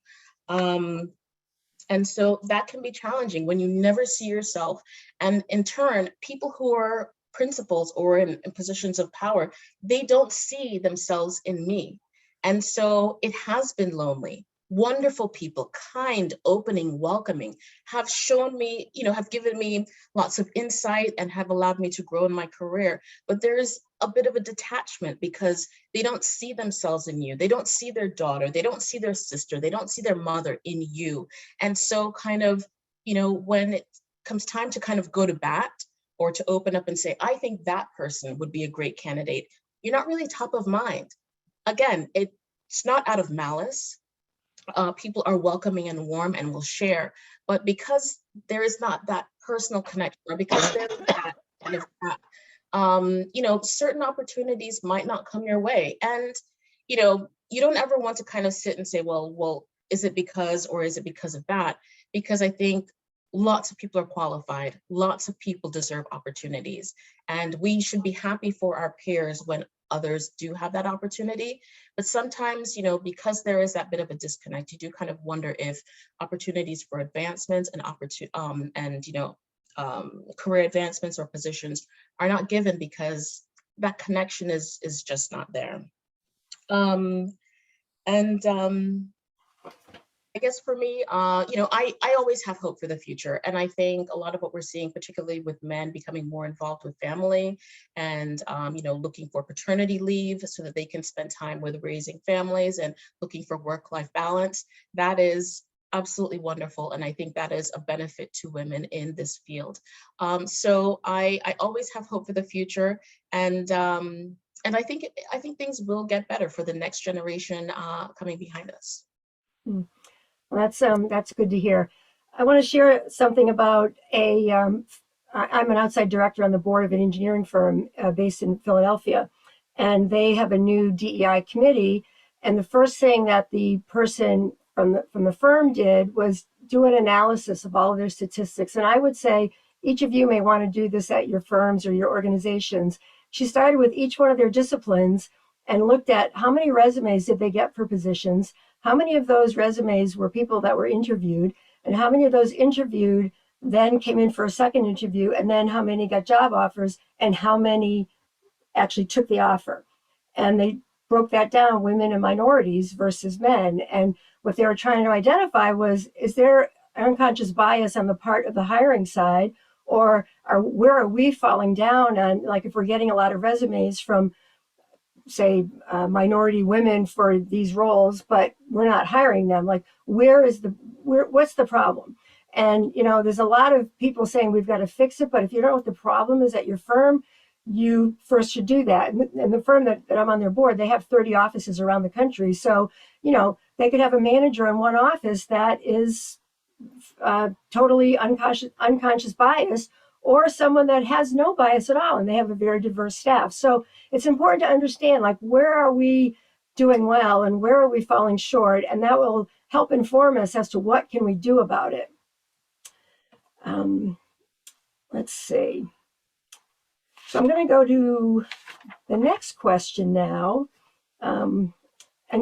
[SPEAKER 8] And so that can be challenging when you never see yourself. And in turn, people who are principals or in positions of power, they don't see themselves in me. And so it has been lonely, wonderful people, kind, opening, welcoming, have shown me, have given me lots of insight and have allowed me to grow in my career. But there's a bit of a detachment because they don't see themselves in you. They don't see their daughter. They don't see their sister. They don't see their mother in you. And so kind of, when it comes time to kind of go to bat or to open up and say, I think that person would be a great candidate, you're not really top of mind. Again, it's not out of malice. People are welcoming and warm and will share, but because there is not that personal connection, or because there is that kind of gap, certain opportunities might not come your way. And, you don't ever want to kind of sit and say, well, is it because, or is it because of that? Because I think lots of people are qualified. Lots of people deserve opportunities. And we should be happy for our peers when others do have that opportunity. But sometimes, because there is that bit of a disconnect, you do kind of wonder if opportunities for advancements and career advancements or positions are not given because that connection is just not there. I guess for me, I always have hope for the future. And I think a lot of what we're seeing, particularly with men becoming more involved with family and, looking for paternity leave so that they can spend time with raising families and looking for work-life balance, that is absolutely wonderful. And I think that is a benefit to women in this field. So I always have hope for the future. And I think things will get better for the next generation coming behind us.
[SPEAKER 3] That's good to hear. I want to share something about I'm an outside director on the board of an engineering firm based in Philadelphia, and they have a new DEI committee. And the first thing that the person from the firm did was do an analysis of all of their statistics. And I would say each of you may want to do this at your firms or your organizations. She started with each one of their disciplines and looked at how many resumes did they get for positions, how many of those resumes were people that were interviewed, and how many of those interviewed then came in for a second interview, and then how many got job offers, and how many actually took the offer. And they broke that down, women and minorities versus men. And what they were trying to identify was, is there unconscious bias on the part of the hiring side, or where are we falling down on, like if we're getting a lot of resumes from, say, minority women for these roles, but we're not hiring them, like what's the problem? And there's a lot of people saying we've got to fix it, but if you don't know what the problem is at your firm, you first should do that. And the firm that I'm on their board, they have 30 offices around the country, so they could have a manager in one office that is totally unconscious bias, or someone that has no bias at all and they have a very diverse staff. So it's important to understand, like, where are we doing well and where are we falling short? And that will help inform us as to what can we do about it. Let's see. So I'm going to go to the next question now, and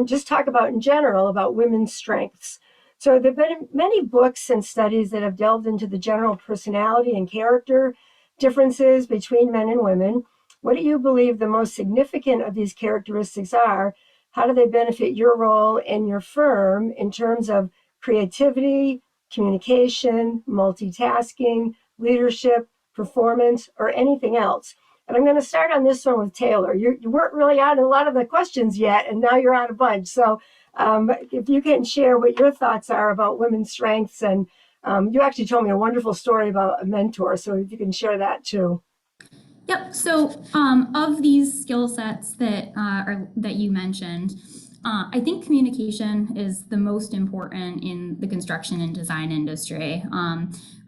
[SPEAKER 3] just talk about in general about women's strengths. So there have been many books and studies that have delved into the general personality and character differences between men and women. What do you believe the most significant of these characteristics are? How do they benefit your role in your firm in terms of creativity, communication, multitasking, leadership, performance, or anything else? And I'm going to start on this one with Taylor. You weren't really on a lot of the questions yet, and now you're on a bunch. So if you can share what your thoughts are about women's strengths, and you actually told me a wonderful story about a mentor, so if you can share that too.
[SPEAKER 7] Yep. So of these skill sets that you mentioned, I think communication is the most important in the construction and design industry.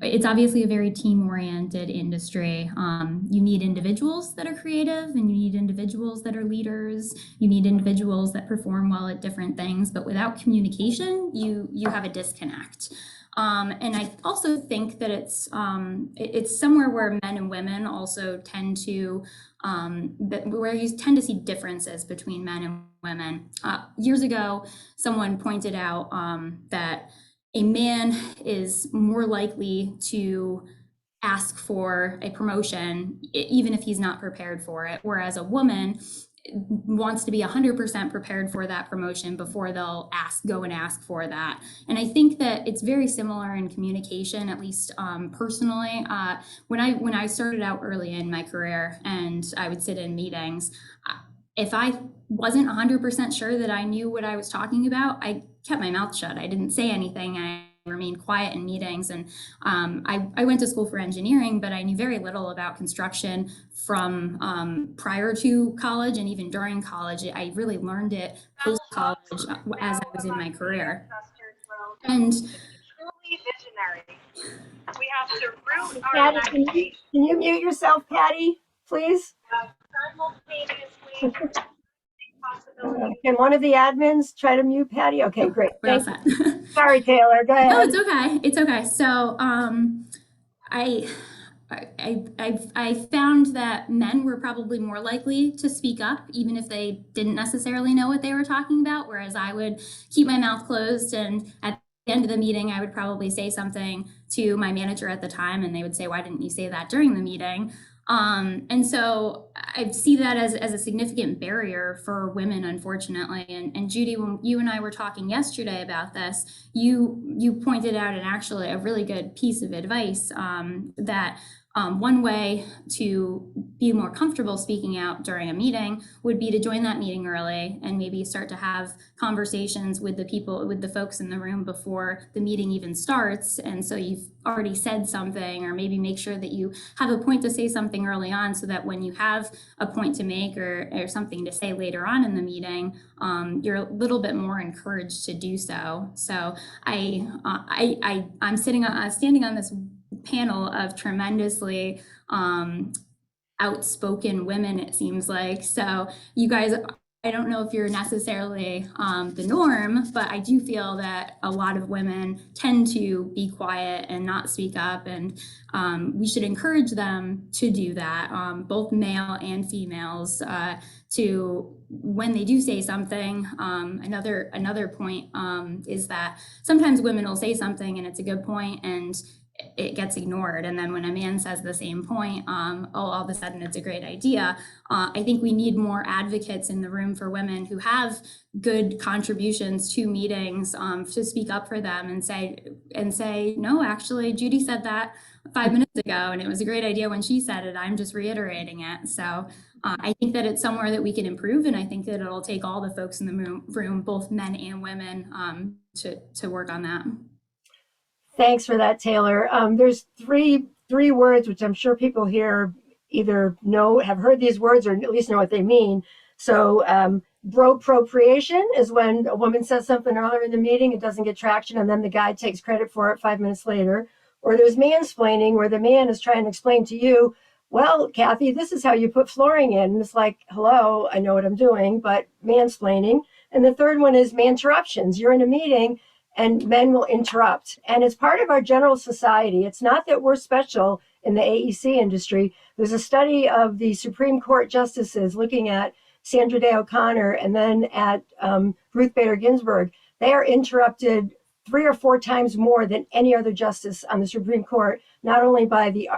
[SPEAKER 7] It's obviously a very team-oriented industry. You need individuals that are creative, and you need individuals that are leaders. You need individuals that perform well at different things, but without communication, you have a disconnect. And I also think that it's somewhere where men and women also tend to, where you tend to see differences between men and women. Years ago, someone pointed out that a man is more likely to ask for a promotion even if he's not prepared for it, whereas a woman wants to be 100% prepared for that promotion before they'll go and ask for that. And I think that it's very similar in communication, at least personally. When I started out early in my career and I would sit in meetings, if I wasn't 100% sure that I knew what I was talking about, I kept my mouth shut. I didn't say anything. I remained quiet in meetings. And I went to school for engineering, but I knew very little about construction from prior to college and even during college. I really learned it post-college as I was in my career. And
[SPEAKER 9] we have to root our
[SPEAKER 3] Patty, can you mute yourself, Patty, please? Can one of the admins try to mute Patty? Okay, great.
[SPEAKER 7] we're all
[SPEAKER 3] Thank
[SPEAKER 7] set.
[SPEAKER 3] you. Sorry, Taylor. Go ahead.
[SPEAKER 7] No, it's okay. It's okay. So I found that men were probably more likely to speak up, even if they didn't necessarily know what they were talking about, whereas I would keep my mouth closed, and at the end of the meeting, I would probably say something to my manager at the time, and they would say, "Why didn't you say that during the meeting?" And so I see that as a significant barrier for women, unfortunately. And Judy, when you and I were talking yesterday about this, you pointed out actually a really good piece of advice, that one way to be more comfortable speaking out during a meeting would be to join that meeting early and maybe start to have conversations with the folks in the room before the meeting even starts. And so you've already said something, or maybe make sure that you have a point to say something early on, so that when you have a point to make or something to say later on in the meeting, you're a little bit more encouraged to do so. So I'm standing on this panel of tremendously outspoken women, it seems like. So you guys, I don't know if you're necessarily the norm, but I do feel that a lot of women tend to be quiet and not speak up, and we should encourage them to do that, both male and females, to, when they do say something. Another point is that sometimes women will say something and it's a good point and it gets ignored. And then when a man says the same point, all of a sudden it's a great idea. I think we need more advocates in the room for women who have good contributions to meetings, to speak up for them and say, no, actually, Judy said that 5 minutes ago, and it was a great idea when she said it. I'm just reiterating it. So I think that it's somewhere that we can improve, and I think that it'll take all the folks in the room, both men and women, to work on that.
[SPEAKER 3] Thanks for that, Taylor. There's three words which I'm sure people here either have heard these words or at least know what they mean. So bro-appropriation is when a woman says something earlier in the meeting, it doesn't get traction, and then the guy takes credit for it 5 minutes later. Or there's mansplaining, where the man is trying to explain to you, well, Kathy, this is how you put flooring in. And it's like, hello, I know what I'm doing, but mansplaining. And the third one is man-interruptions. You're in a meeting and men will interrupt. And it's part of our general society. It's not that we're special in the AEC industry. There's a study of the Supreme Court justices looking at Sandra Day O'Connor and then at Ruth Bader Ginsburg. They are interrupted 3 or 4 times more than any other justice on the Supreme Court, not only by the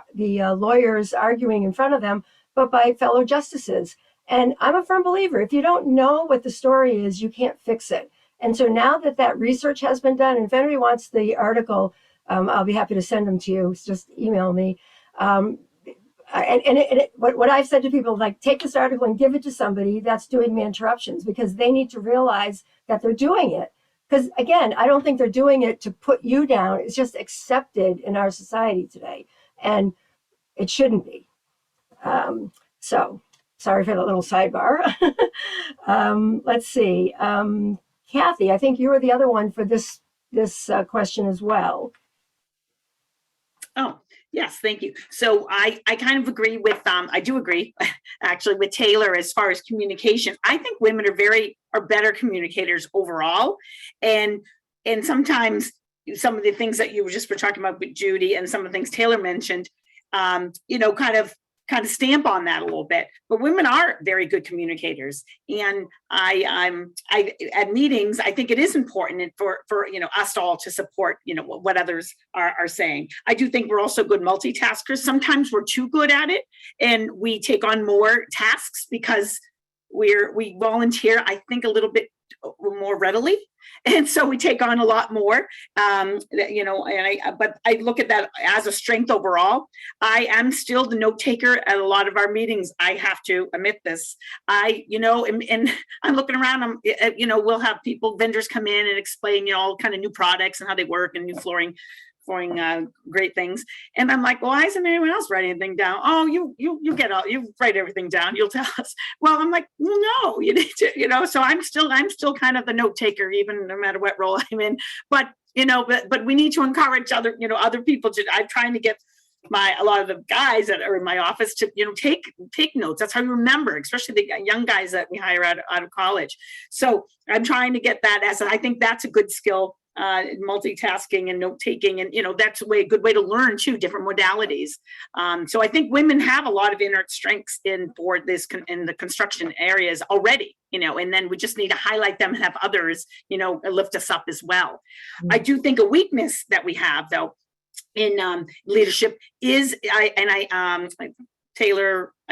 [SPEAKER 3] lawyers arguing in front of them, but by fellow justices. And I'm a firm believer, if you don't know what the story is, you can't fix it. And so now that research has been done, and if anybody wants the article, I'll be happy to send them to you. Just email me. What I've said to people, like, take this article and give it to somebody that's doing man-interruptions, because they need to realize that they're doing it. Because again, I don't think they're doing it to put you down. It's just accepted in our society today, and it shouldn't be. So sorry for that little sidebar. Let's see. Kathy, I think you were the other one for this question as well.
[SPEAKER 4] Oh, yes, thank you. So I kind of agree with, I do agree actually with Taylor as far as communication. I think women are better communicators overall. And sometimes some of the things that you were talking about with Judy and some of the things Taylor mentioned, kind of stamp on that a little bit. But women are very good communicators, and I at meetings, I think it is important for us all to support what others are saying. I do think we're also good multitaskers. Sometimes we're too good at it, and we take on more tasks because we volunteer, I think, a little bit more readily. And so we take on a lot more, you know, but I look at that as a strength overall. I am still the note taker at a lot of our meetings. I have to admit this. You know, and I'm looking around, you know, we'll have vendors come in and explain, you know, all kind of new products and how they work and new flooring great things. And I'm like, well, why isn't anyone else writing anything down? Oh, you write everything down. You'll tell us. Well, I'm like, well, no, you need to, you know, so I'm still kind of the note taker, even no matter what role I'm in, but, you know, but we need to encourage other people to, I'm trying to get a lot of the guys that are in my office to, you know, take notes. That's how you remember, especially the young guys that we hire out of college. So I'm trying to get that I think that's a good skill. Multitasking and note taking, and you know, that's a good way to learn too, different modalities. So I think women have a lot of inherent strengths in the construction areas already, you know, and then we just need to highlight them and have others, you know, lift us up as well. I do think a weakness that we have though in leadership is I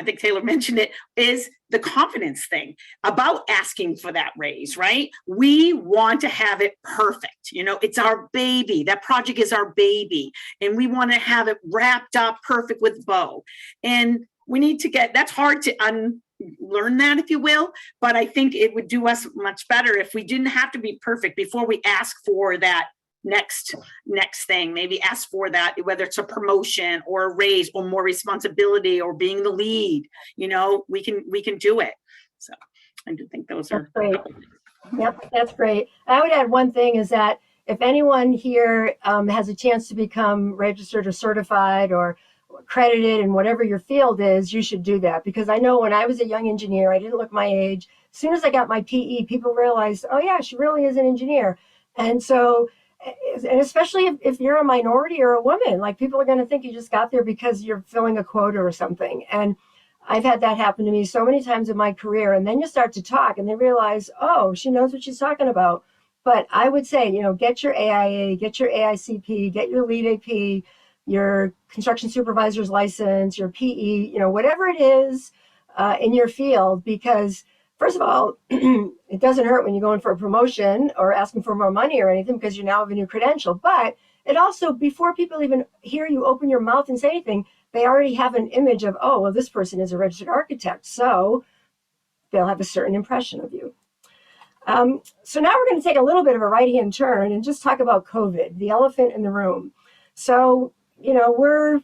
[SPEAKER 4] think Taylor mentioned it, is the confidence thing about asking for that raise, right? We want to have it perfect. You know, it's our baby. That project is our baby. And we want to have it wrapped up perfect with bow. And we need to that's hard to unlearn that, if you will. But I think it would do us much better if we didn't have to be perfect before we ask for that next thing. Maybe ask for that, whether it's a promotion or a raise or more responsibility or being the lead, you know, we can do it. So I do think those are
[SPEAKER 3] great. Yep, that's great. I would add one thing is that if anyone here has a chance to become registered or certified or accredited in whatever your field is, you should do that. Because I know when I was a young engineer, I didn't look my age. As soon as I got my PE, people realized, oh yeah, she really is an engineer. And so, and especially if you're a minority or a woman, like people are going to think you just got there because you're filling a quota or something. And I've had that happen to me so many times in my career. And then you start to talk and they realize, oh, she knows what she's talking about. But I would say, you know, get your AIA, get your AICP, get your lead AP, your construction supervisor's license, your PE, you know, whatever it is in your field, because first of all, it doesn't hurt when you're going for a promotion or asking for more money or anything because you now have a new credential. But it also, before people even hear you open your mouth and say anything, they already have an image of, oh, well, this person is a registered architect. So they'll have a certain impression of you. So now we're going to take a little bit of a right-hand turn and just talk about COVID, the elephant in the room. So, you know, we're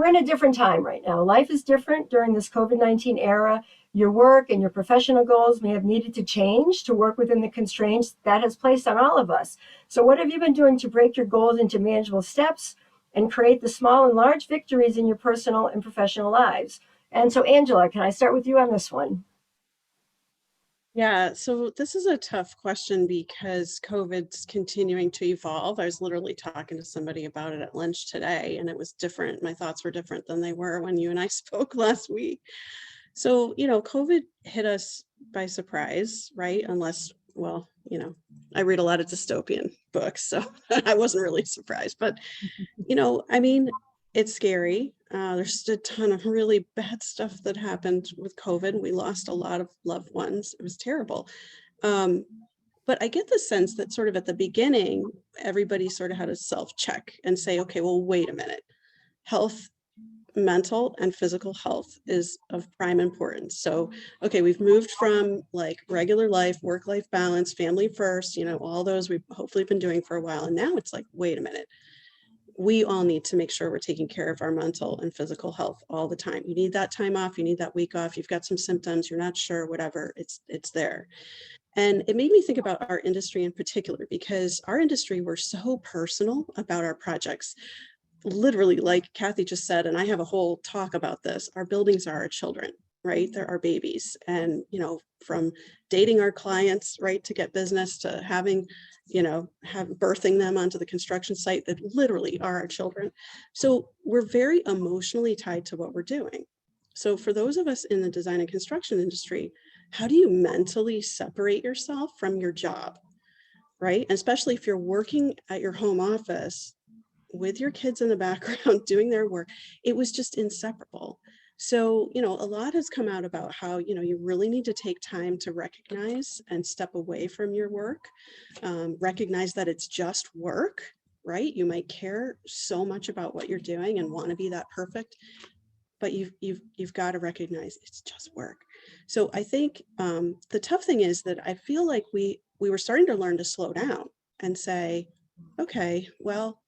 [SPEAKER 3] in a different time right now. Life is different during this COVID-19 era. Your work and your professional goals may have needed to change to work within the constraints that has placed on all of us. So what have you been doing to break your goals into manageable steps and create the small and large victories in your personal and professional lives? And so, Angela, can I start with you on this one?
[SPEAKER 6] Yeah, so this is a tough question because COVID's continuing to evolve. I was literally talking to somebody about it at lunch today, and it was different. My thoughts were different than they were when you and I spoke last week. So, you know, COVID hit us by surprise, right? Unless, well, you know, I read a lot of dystopian books, so I wasn't really surprised. But, you know, I mean, it's scary. There's a ton of really bad stuff that happened with COVID. We lost a lot of loved ones. It was terrible. But I get the sense that sort of at the beginning, everybody sort of had a self-check and say, okay, well, wait a minute. Health, mental and physical health is of prime importance. So, okay, we've moved from like regular life, work-life balance, family first, you know, all those we've hopefully been doing for a while. And now it's like, wait a minute. We all need to make sure we're taking care of our mental and physical health all the time. You need that time off. You need that week off. You've got some symptoms. You're not sure, whatever, it's there. And it made me think about our industry in particular, because our industry, we're so personal about our projects. Literally, like Kathy just said, and I have a whole talk about this, our buildings are our children, right? They're our babies. And, you know, from dating our clients, right, to get business, to having, you know, birthing them onto the construction site, that literally are our children. So we're very emotionally tied to what we're doing. So for those of us in the design and construction industry, how do you mentally separate yourself from your job, right? And especially if you're working at your home office with your kids in the background doing their work, it was just inseparable. So, a lot has come out about how, you really need to take time to recognize and step away from your work, recognize that it's just work, right? You might care so much about what you're doing and want to be that perfect, but you've got to recognize it's just work. So I think the tough thing is that I feel like we were starting to learn to slow down and say, okay, well,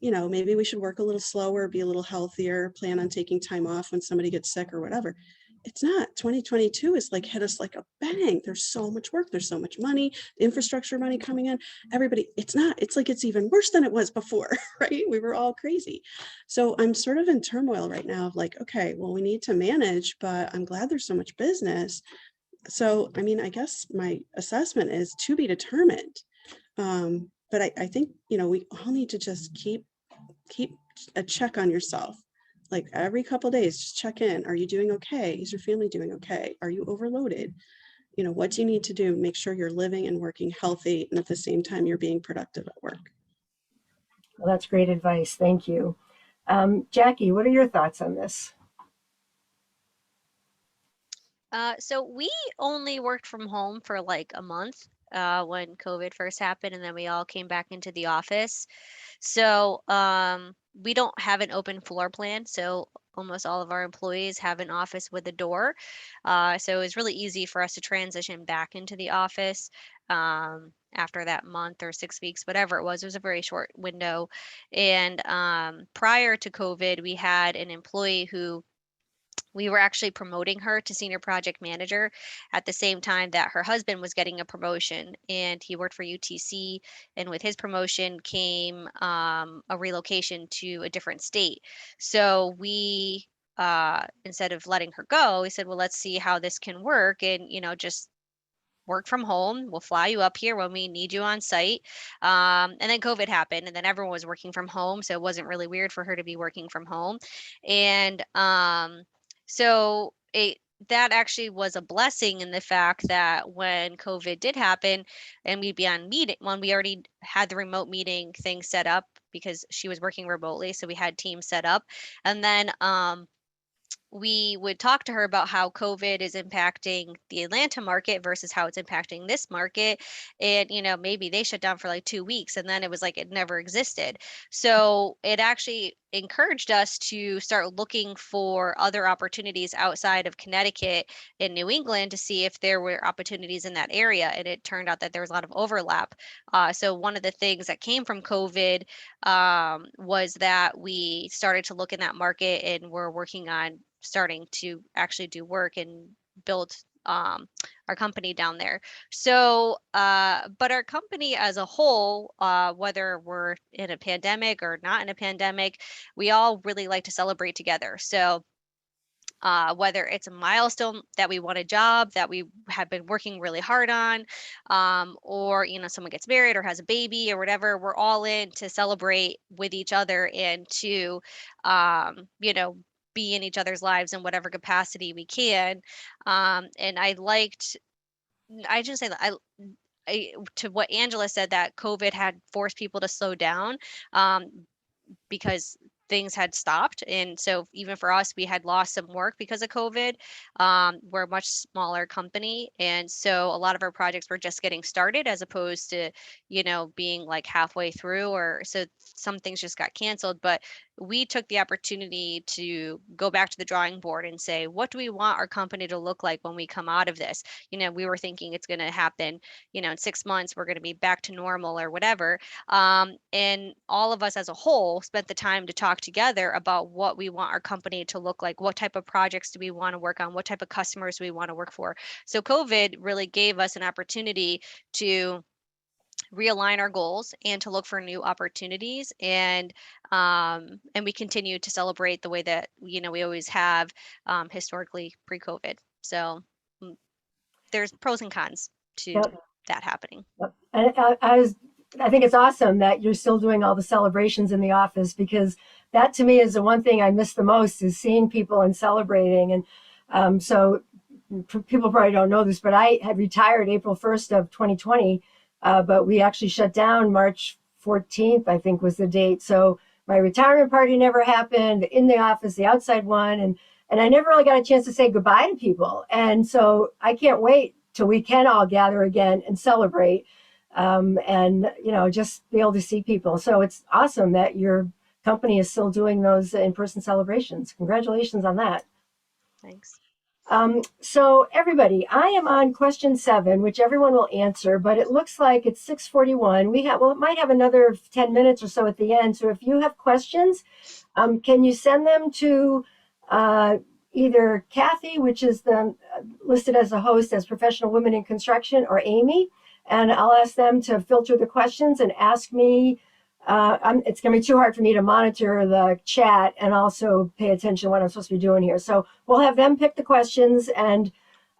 [SPEAKER 6] maybe we should work a little slower, be a little healthier, plan on taking time off when somebody gets sick or whatever. It's not. 2022 is like hit us like a bang. There's so much work. There's so much money, infrastructure money coming in. Everybody, it's not. It's like it's even worse than it was before, right? We were all crazy. So I'm sort of in turmoil right now of like, okay, well, we need to manage, but I'm glad there's so much business. So, I mean, I guess my assessment is to be determined. But I think, we all need to just keep a check on yourself. Like every couple of days, just check in. Are you doing okay? Is your family doing okay? Are you overloaded? What do you need to do? Make sure you're living and working healthy, and at the same time, you're being productive at work.
[SPEAKER 3] Well, that's great advice. Thank you. Jackie, what are your thoughts on this?
[SPEAKER 5] So we only worked from home for like a month when COVID first happened, and then we all came back into the office. So we don't have an open floor plan. So almost all of our employees have an office with a door. So it was really easy for us to transition back into the office after that month or 6 weeks, whatever it was. It was a very short window. And prior to COVID, we had an employee who we were actually promoting her to senior project manager at the same time that her husband was getting a promotion, and he worked for UTC, and with his promotion came a relocation to a different state. So we instead of letting her go, we said, well, let's see how this can work, and just work from home. We'll fly you up here when we need you on site. And then COVID happened, and then everyone was working from home, so it wasn't really weird for her to be working from home. And so that actually was a blessing in the fact that when COVID did happen and we'd be on meeting, when we already had the remote meeting thing set up because she was working remotely, so we had Teams set up. And then we would talk to her about how COVID is impacting the Atlanta market versus how it's impacting this market. And, maybe they shut down for like 2 weeks, and then it was like it never existed. So it actually encouraged us to start looking for other opportunities outside of Connecticut and New England to see if there were opportunities in that area. And it turned out that there was a lot of overlap. So one of the things that came from COVID was that we started to look in that market, and we're working on starting to actually do work and build our company down there. So, but our company as a whole, whether we're in a pandemic or not in a pandemic, we all really like to celebrate together. So whether it's a milestone that we want a job that we have been working really hard on, or someone gets married or has a baby or whatever, we're all in to celebrate with each other and to be in each other's lives in whatever capacity we can. And I just say that to what Angela said, that COVID had forced people to slow down because things had stopped. And so even for us, we had lost some work because of COVID. We're a much smaller company. And so a lot of our projects were just getting started as opposed to, being like halfway through, or so some things just got canceled. But we took the opportunity to go back to the drawing board and say, what do we want our company to look like when we come out of this? We were thinking it's going to happen, in 6 months, we're going to be back to normal or whatever. And all of us as a whole spent the time to talk together about what we want our company to look like. What type of projects do we want to work on? What type of customers do we want to work for? So COVID really gave us an opportunity to realign our goals and to look for new opportunities, and we continue to celebrate the way that we always have historically pre-COVID. So there's pros and cons to that happening.
[SPEAKER 3] Yep. And I think it's awesome that you're still doing all the celebrations in the office, because that to me is the one thing I miss the most, is seeing people and celebrating. And so people probably don't know this, but I had retired April 1st of 2020. But we actually shut down March 14th, I think was the date. So my retirement party never happened, in the office, the outside one. And I never really got a chance to say goodbye to people. And so I can't wait till we can all gather again and celebrate and, you know, just be able to see people. So it's awesome that your company is still doing those in-person celebrations. Congratulations on that.
[SPEAKER 5] Thanks.
[SPEAKER 3] So everybody, I am on question 7, which everyone will answer, but it looks like it's 6:41. It might have another 10 minutes or so at the end. So if you have questions, can you send them to either Kathy, which is listed as a host as Professional Women in Construction, or Amy, and I'll ask them to filter the questions and ask me. It's going to be too hard for me to monitor the chat and also pay attention to what I'm supposed to be doing here. So we'll have them pick the questions, and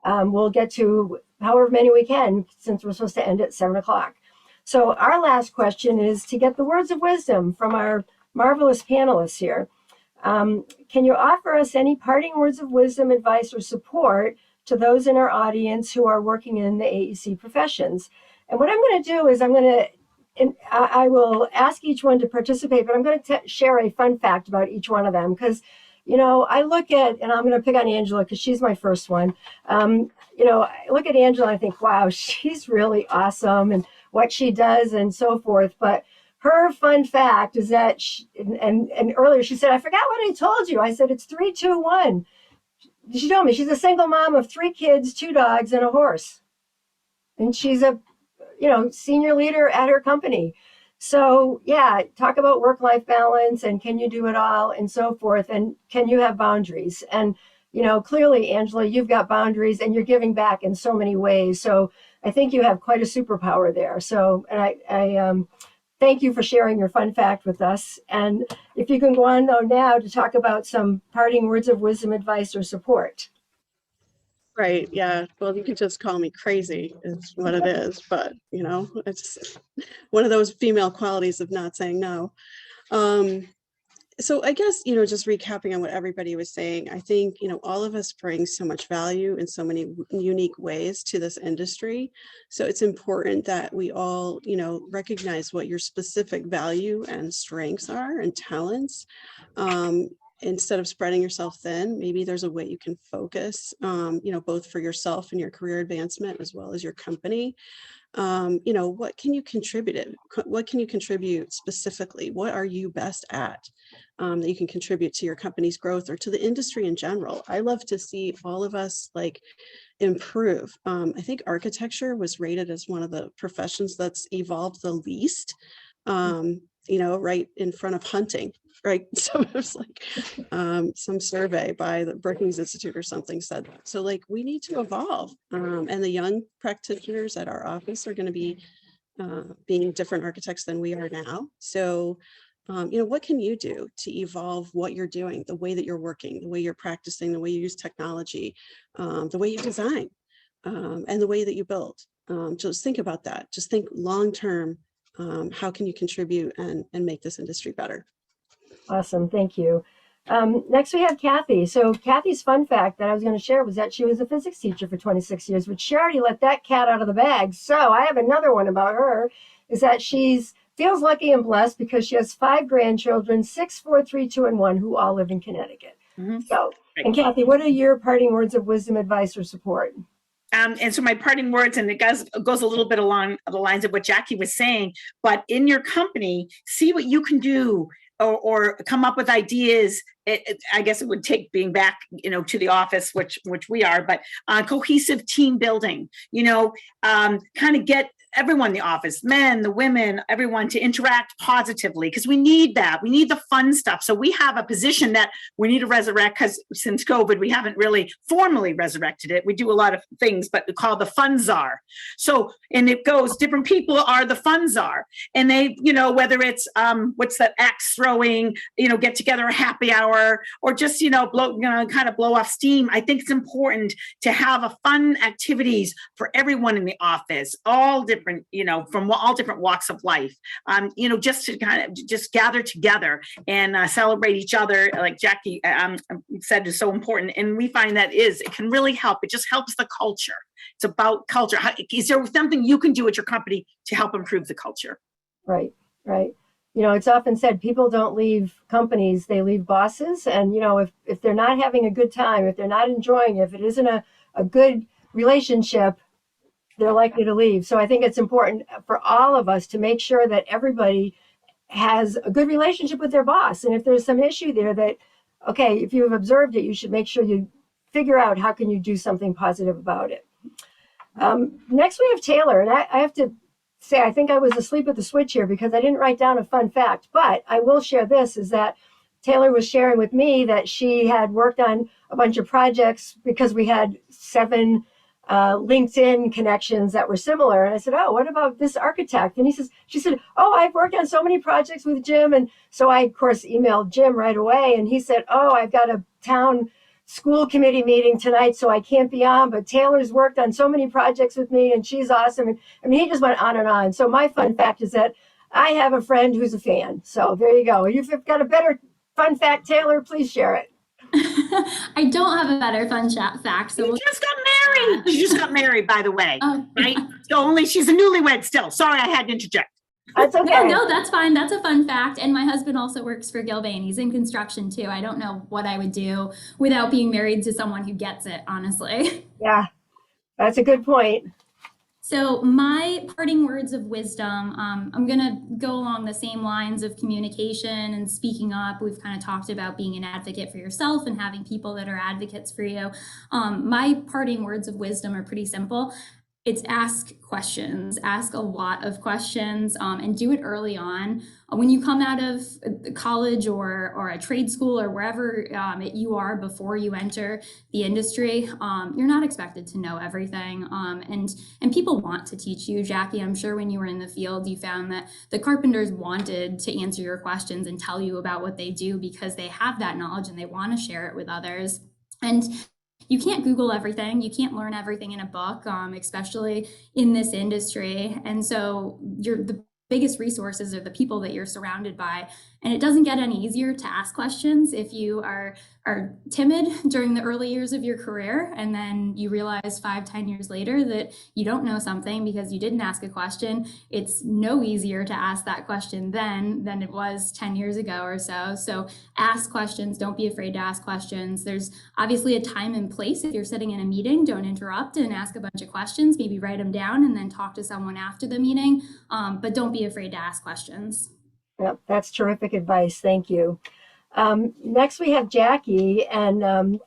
[SPEAKER 3] we'll get to however many we can, since we're supposed to end at 7 o'clock. So our last question is to get the words of wisdom from our marvelous panelists here. Can you offer us any parting words of wisdom, advice, or support to those in our audience who are working in the AEC professions? And what I'm going to do is I will ask each one to participate, but I'm going to share a fun fact about each one of them, because, you know, I look at, and I'm going to pick on Angela because she's my first one. You know, I look at Angela and I think, wow, she's really awesome and what she does and so forth. But her fun fact is that, and earlier she said, I forgot what I told you. I said, it's 3, 2, 1. She told me she's a single mom of 3 kids, 2 dogs, and a horse. And she's a, you know, senior leader at her company. So yeah, talk about work-life balance and can you do it all and so forth. And can you have boundaries? And, you know, clearly, Angela, you've got boundaries and you're giving back in so many ways. So I think you have quite a superpower there. So, and I thank you for sharing your fun fact with us. And if you can go on though now to talk about some parting words of wisdom, advice, or support.
[SPEAKER 6] Right. Yeah. Well, you could just call me crazy is what it is. But, you know, it's one of those female qualities of not saying no. So I guess, you know, just recapping on what everybody was saying, I think, you know, all of us bring so much value in so many unique ways to this industry. So it's important that we all, you know, recognize what your specific value and strengths are and talents. Instead of spreading yourself thin, maybe there's a way you can focus, you know, both for yourself and your career advancement as well as your company. You know, what can you contribute? What can you contribute specifically? What are you best at that you can contribute to your company's growth or to the industry in general? I love to see all of us like improve. I think architecture was rated as one of the professions that's evolved the least, you know, right in front of hunting. Right. So it was like some survey by the Brookings Institute or something said that. So like we need to evolve. And the young practitioners at our office are going to be being different architects than we are now. So, you know, what can you do to evolve what you're doing, the way that you're working, the way you're practicing, the way you use technology, the way you design, and the way that you build? Just think about that. Just think long term. How can you contribute and make this industry better?
[SPEAKER 3] Awesome. Thank you. Next, we have Kathy. So Kathy's fun fact that I was going to share was that she was a physics teacher for 26 years, but she already let that cat out of the bag. So I have another one about her, is that she's feels lucky and blessed because she has 5 grandchildren, 6, 4, 3, 2, and 1, who all live in Connecticut. Mm-hmm. So, and Kathy, what are your parting words of wisdom, advice, or support?
[SPEAKER 4] And so my parting words, and it goes a little bit along the lines of what Jackie was saying, but in your company, see what you can do or come up with ideas. I guess it would take being back, you know, to the office, which we are, but cohesive team building, you know, kind of get everyone in the office, men, the women, everyone to interact positively, because we need that. We need the fun stuff. So we have a position that we need to resurrect, because since COVID, we haven't really formally resurrected it. We do a lot of things, but we call the fun czar. So, and it goes, different people are the fun czar. And they, you know, whether it's, what's that, axe throwing, you know, get together, a happy hour, or just, you know, kind of blow off steam. I think it's important to have a fun activities for everyone in the office, all different, you know, from all different walks of life, you know, just to kind of just gather together and celebrate each other, like Jackie said, is so important. And we find that it can really help. It just helps the culture. It's about culture. Is there something you can do at your company to help improve the culture?
[SPEAKER 3] Right, right. it's often said people don't leave companies, they leave bosses. And, if they're not having a good time, if they're not enjoying it, if it isn't a good relationship, they're likely to leave. So I think it's important for all of us to make sure that everybody has a good relationship with their boss. And if there's some issue there that, okay, if you've observed it, you should make sure you figure out how can you do something positive about it. Next, we have Taylor. And I have to say, I think I was asleep at the switch here because I didn't write down a fun fact. But I will share this, is that Taylor was sharing with me that she had worked on a bunch of projects because we had 7 LinkedIn connections that were similar. And I said, oh, what about this architect? And she said, oh, I've worked on so many projects with Jim. And so I, of course, emailed Jim right away. And he said, oh, I've got a town school committee meeting tonight, so I can't be on, but Taylor's worked on so many projects with me and she's awesome. And I mean, he just went on and on. So my fun fact is that I have a friend who's a fan. So there you go. If you've got a better fun fact, Taylor, please share it.
[SPEAKER 7] I don't have a better fun fact. So
[SPEAKER 4] She just got married. She just got married, by the way.
[SPEAKER 7] Oh.
[SPEAKER 4] Right? So she's a newlywed still. Sorry, I had to interject.
[SPEAKER 3] That's okay.
[SPEAKER 7] No, that's fine. That's a fun fact. And my husband also works for Gilbane. He's in construction too. I don't know what I would do without being married to someone who gets it, honestly.
[SPEAKER 3] Yeah, that's a good point.
[SPEAKER 7] So my parting words of wisdom, I'm going to go along the same lines of communication and speaking up. We've kind of talked about being an advocate for yourself and having people that are advocates for you. My parting words of wisdom are pretty simple. It's ask questions, ask a lot of questions, and do it early on. When you come out of college or a trade school or wherever you are before you enter the industry, you're not expected to know everything. And people want to teach you. Jackie, I'm sure when you were in the field, you found that the carpenters wanted to answer your questions and tell you about what they do because they have that knowledge and they want to share it with others. And you can't Google everything. You can't learn everything in a book, especially in this industry. And so the biggest resources are the people that you're surrounded by. And it doesn't get any easier to ask questions if you are timid during the early years of your career. And then you realize 5-10 years later that you don't know something because you didn't ask a question. It's no easier to ask that question then than it was 10 years ago or so. So ask questions. Don't be afraid to ask questions. There's obviously a time and place. If you're sitting in a meeting, don't interrupt and ask a bunch of questions. Maybe write them down and then talk to someone after the meeting. But don't be afraid to ask questions.
[SPEAKER 3] Yep, that's terrific advice. Thank you. Next, we have Jackie. And, you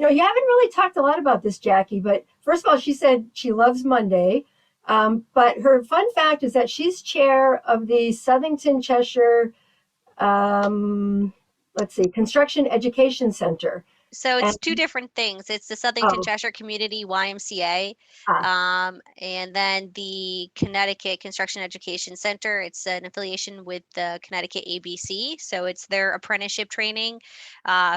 [SPEAKER 3] haven't really talked a lot about this, Jackie, but first of all, she said she loves Monday. But her fun fact is that she's chair of the Southington Cheshire, Construction Education Center.
[SPEAKER 5] So it's 2 different things. It's the Southington Cheshire Community YMCA, and then the Connecticut Construction Education Center. It's an affiliation with the Connecticut ABC. So it's their apprenticeship training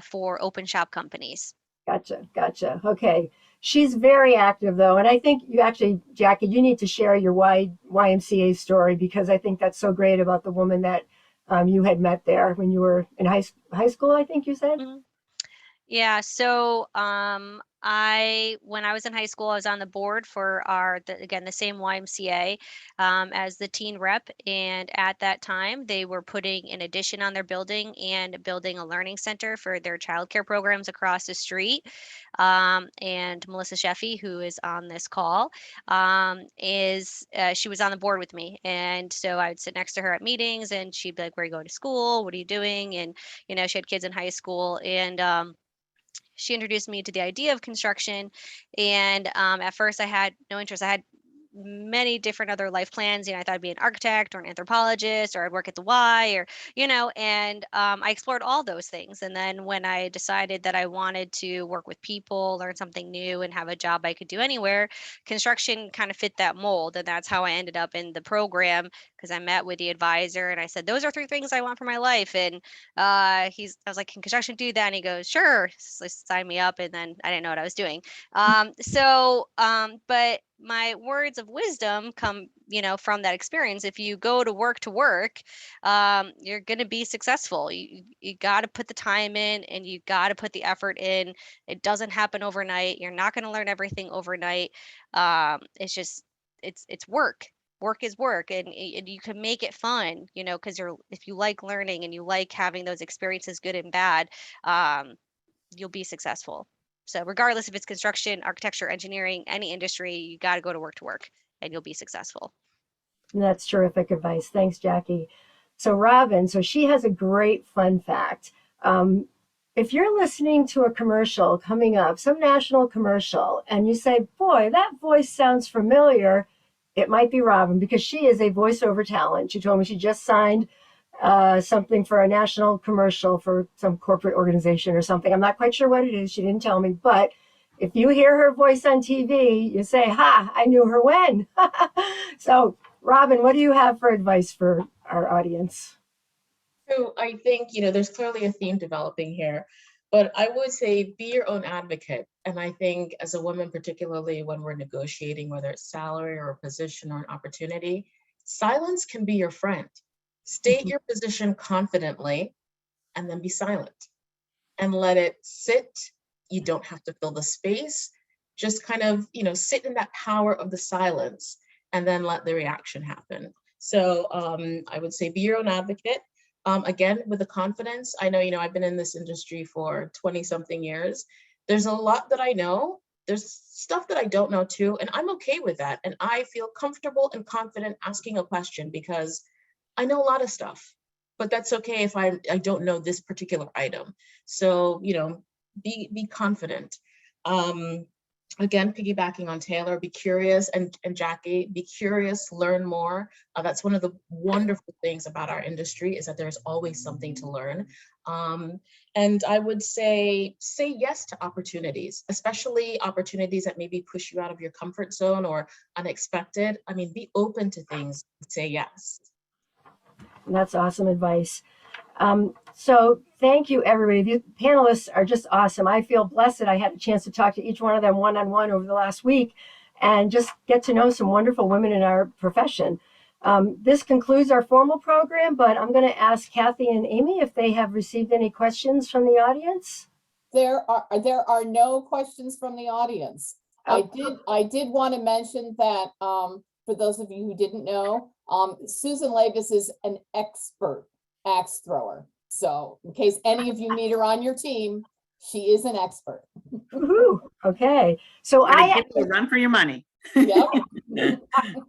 [SPEAKER 5] for open shop companies.
[SPEAKER 3] Gotcha. Okay. She's very active though. And I think you actually, Jackie, you need to share your YMCA story because I think that's so great about the woman that you had met there when you were in high school, I think you said.
[SPEAKER 5] Mm-hmm. Yeah, so when I was in high school, I was on the board for the same YMCA as the teen rep. And at that time, they were putting an addition on their building and building a learning center for their childcare programs across the street. And Melissa Sheffy, who is on this call, she was on the board with me. And so I would sit next to her at meetings and she'd be like, where are you going to school? What are you doing? And, she had kids in high school and she introduced me to the idea of construction. And at first I had no interest. I had many different other life plans. I thought I'd be an architect or an anthropologist, or I'd work at the Y, or, and I explored all those things. And then when I decided that I wanted to work with people, learn something new, and have a job I could do anywhere, construction kind of fit that mold. And that's how I ended up in the program, because I met with the advisor and I said, those are 3 things I want for my life. And I was like, can construction do that? And he goes, sure. So sign me up. And then I didn't know what I was doing. But my words of wisdom come, from that experience. If you go to work, you're going to be successful. You got to put the time in and you got to put the effort in. It doesn't happen overnight. You're not going to learn everything overnight. It's work. work is work, and you can make it fun, you know, because if you like learning and you like having those experiences, good and bad, you'll be successful. So regardless if it's construction, architecture, engineering, any industry, you got to go to work and you'll be successful.
[SPEAKER 3] That's terrific advice. Thanks, Jackie. So Robynne, so she has a great fun fact. If you're listening to a commercial coming up, some national commercial, and you say, boy, that voice sounds familiar, it might be Robynne, because she is a voiceover talent. She told me she just signed something for a national commercial for some corporate organization or something. I'm not quite sure what it is. She didn't tell me. But if you hear her voice on TV, you say, ha, I knew her when. So Robynne, what do you have for advice for our audience?
[SPEAKER 8] So I think, there's clearly a theme developing here, but I would say be your own advocate. And I think as a woman, particularly when we're negotiating, whether it's salary or a position or an opportunity, silence can be your friend. State your position confidently and then be silent and let it sit. You don't have to fill the space. Just kind of, sit in that power of the silence and then let the reaction happen. So I would say be your own advocate. Again, with the confidence. I know, I've been in this industry for 20 something years. There's a lot that I know. There's stuff that I don't know too, and I'm okay with that. And I feel comfortable and confident asking a question because I know a lot of stuff, but that's okay if I don't know this particular item. So, be confident. Again, piggybacking on Taylor, be curious, and Jackie, be curious, learn more. That's one of the wonderful things about our industry is that there's always something to learn. And I would say yes to opportunities, especially opportunities that maybe push you out of your comfort zone or unexpected. I mean, be open to things, say yes.
[SPEAKER 3] That's awesome advice. So thank you, everybody. The panelists are just awesome. I feel blessed that I had a chance to talk to each one of them one-on-one over the last week and just get to know some wonderful women in our profession. This concludes our formal program, but I'm going to ask Kathy and Amy if they have received any questions from the audience.
[SPEAKER 10] There are no questions from the audience.
[SPEAKER 3] Oh.
[SPEAKER 10] I did want to mention that for those of you who didn't know, Susan Lavis is an expert axe thrower. So in case any of you meet her on your team, she is an expert.
[SPEAKER 3] Woo-hoo. Okay. So
[SPEAKER 4] I give you a run for your money.
[SPEAKER 10] Yep.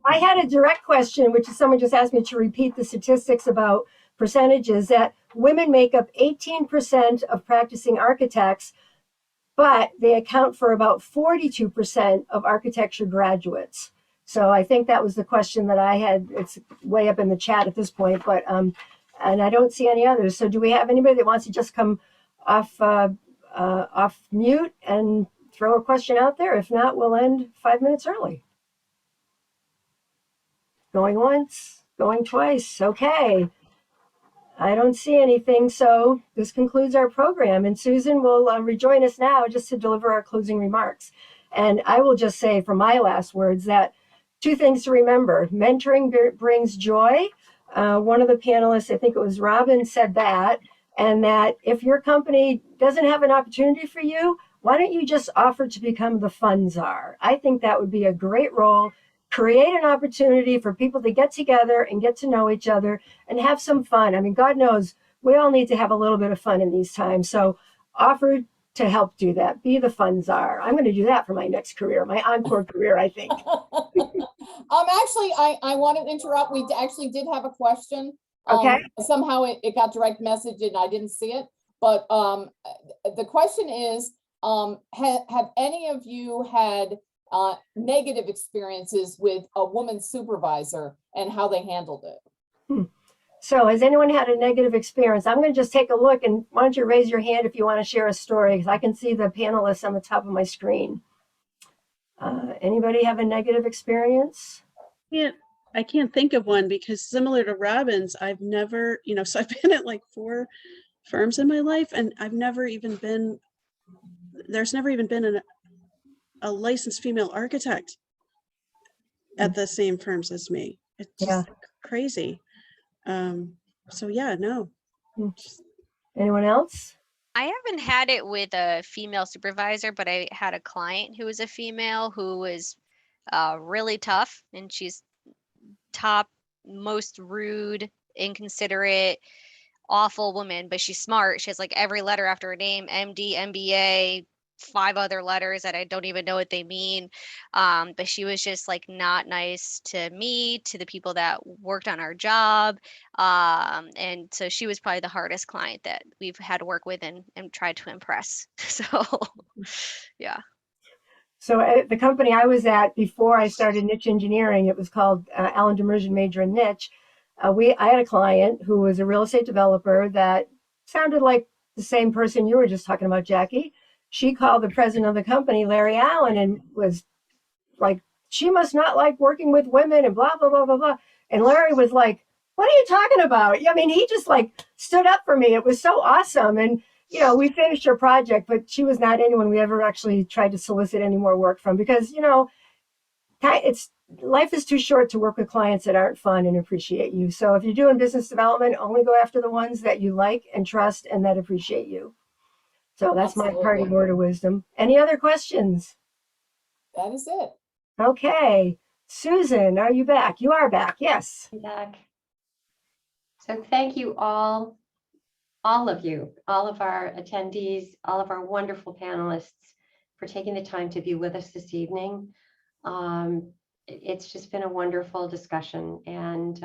[SPEAKER 3] I had a direct question, which is someone just asked me to repeat the statistics about percentages, that women make up 18% of practicing architects, but they account for about 42% of architecture graduates. So I think that was the question that I had. It's way up in the chat at this point, but and I don't see any others. So do we have anybody that wants to just come off mute and throw a question out there? If not, we'll end 5 minutes early. Going once, going twice. Okay. I don't see anything. So this concludes our program. And Susan will rejoin us now just to deliver our closing remarks. And I will just say for my last words that 2 things to remember. Mentoring brings joy. One of the panelists, I think it was Robynne, said that. And that if your company doesn't have an opportunity for you, why don't you just offer to become the fun czar? I think that would be a great role. Create an opportunity for people to get together and get to know each other and have some fun. I mean, God knows we all need to have a little bit of fun in these times. So offer to help do that. Be the fun czar. I'm going to do that for my next career, my encore career, I think.
[SPEAKER 10] Actually, I want to interrupt. We actually did have a question.
[SPEAKER 3] Okay.
[SPEAKER 10] Somehow it got direct message and I didn't see it. But the question is, have any of you had negative experiences with a woman supervisor and how they handled it?
[SPEAKER 3] So has anyone had a negative experience? I'm going to just take a look, and why don't you raise your hand if you want to share a story, because I can see the panelists on the top of my screen. Anybody have a negative experience?
[SPEAKER 6] Yeah, I can't think of one because similar to Robynne's, I've never, so I've been at like 4 firms in my life, and I've never even been, there's never even been a licensed female architect at the same firms as me. It's just crazy. So yeah, no.
[SPEAKER 3] Anyone else?
[SPEAKER 5] I haven't had it with a female supervisor, but I had a client who was a female who was really tough, and she's top, most rude, inconsiderate, awful woman, but she's smart. She has like every letter after her name, MD, MBA, 5 other letters that I don't even know what they mean. But she was just like not nice to me, to the people that worked on our job. And so she was probably the hardest client that we've had to work with and tried to impress. So yeah.
[SPEAKER 3] So at the company I was at before I started Nitsch Engineering, it was called Allen Immersion Major in Nitsch. I had a client who was a real estate developer that sounded like the same person you were just talking about, Jackie. She called the president of the company, Larry Allen, and was like, she must not like working with women and blah, blah, blah, blah, blah. And Larry was like, what are you talking about? I mean, he just like stood up for me. It was so awesome. And, you know, we finished her project, but she was not anyone we ever actually tried to solicit any more work from because, you know, life is too short to work with clients that aren't fun and appreciate you. So if you're doing business development, only go after the ones that you like and trust and that appreciate you. So that's my parting word of wisdom. Any other questions?
[SPEAKER 10] That is it.
[SPEAKER 3] Okay. Susan, are you back? You are back. Yes.
[SPEAKER 2] I'm back. So thank you all of you, all of our attendees, all of our wonderful panelists for taking the time to be with us this evening. It's just been a wonderful discussion and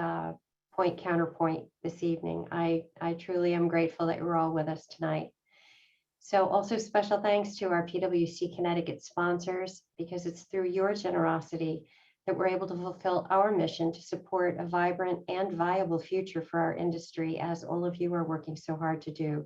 [SPEAKER 2] point counterpoint this evening. I truly am grateful that you're all with us tonight. So also special thanks to our PWC Connecticut sponsors, because it's through your generosity that we're able to fulfill our mission to support a vibrant and viable future for our industry, as all of you are working so hard to do.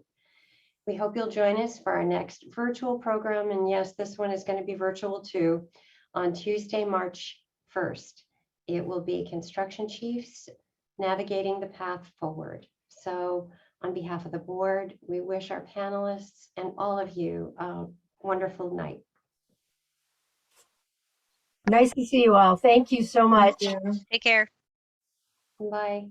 [SPEAKER 2] We hope you'll join us for our next virtual program. And yes, this one is going to be virtual too, on Tuesday, March 1st. It will be Construction Chiefs Navigating the Path Forward. So on behalf of the board, we wish our panelists and all of you a wonderful night.
[SPEAKER 3] Nice to see you all. Thank you so much.
[SPEAKER 5] Take care.
[SPEAKER 2] Bye.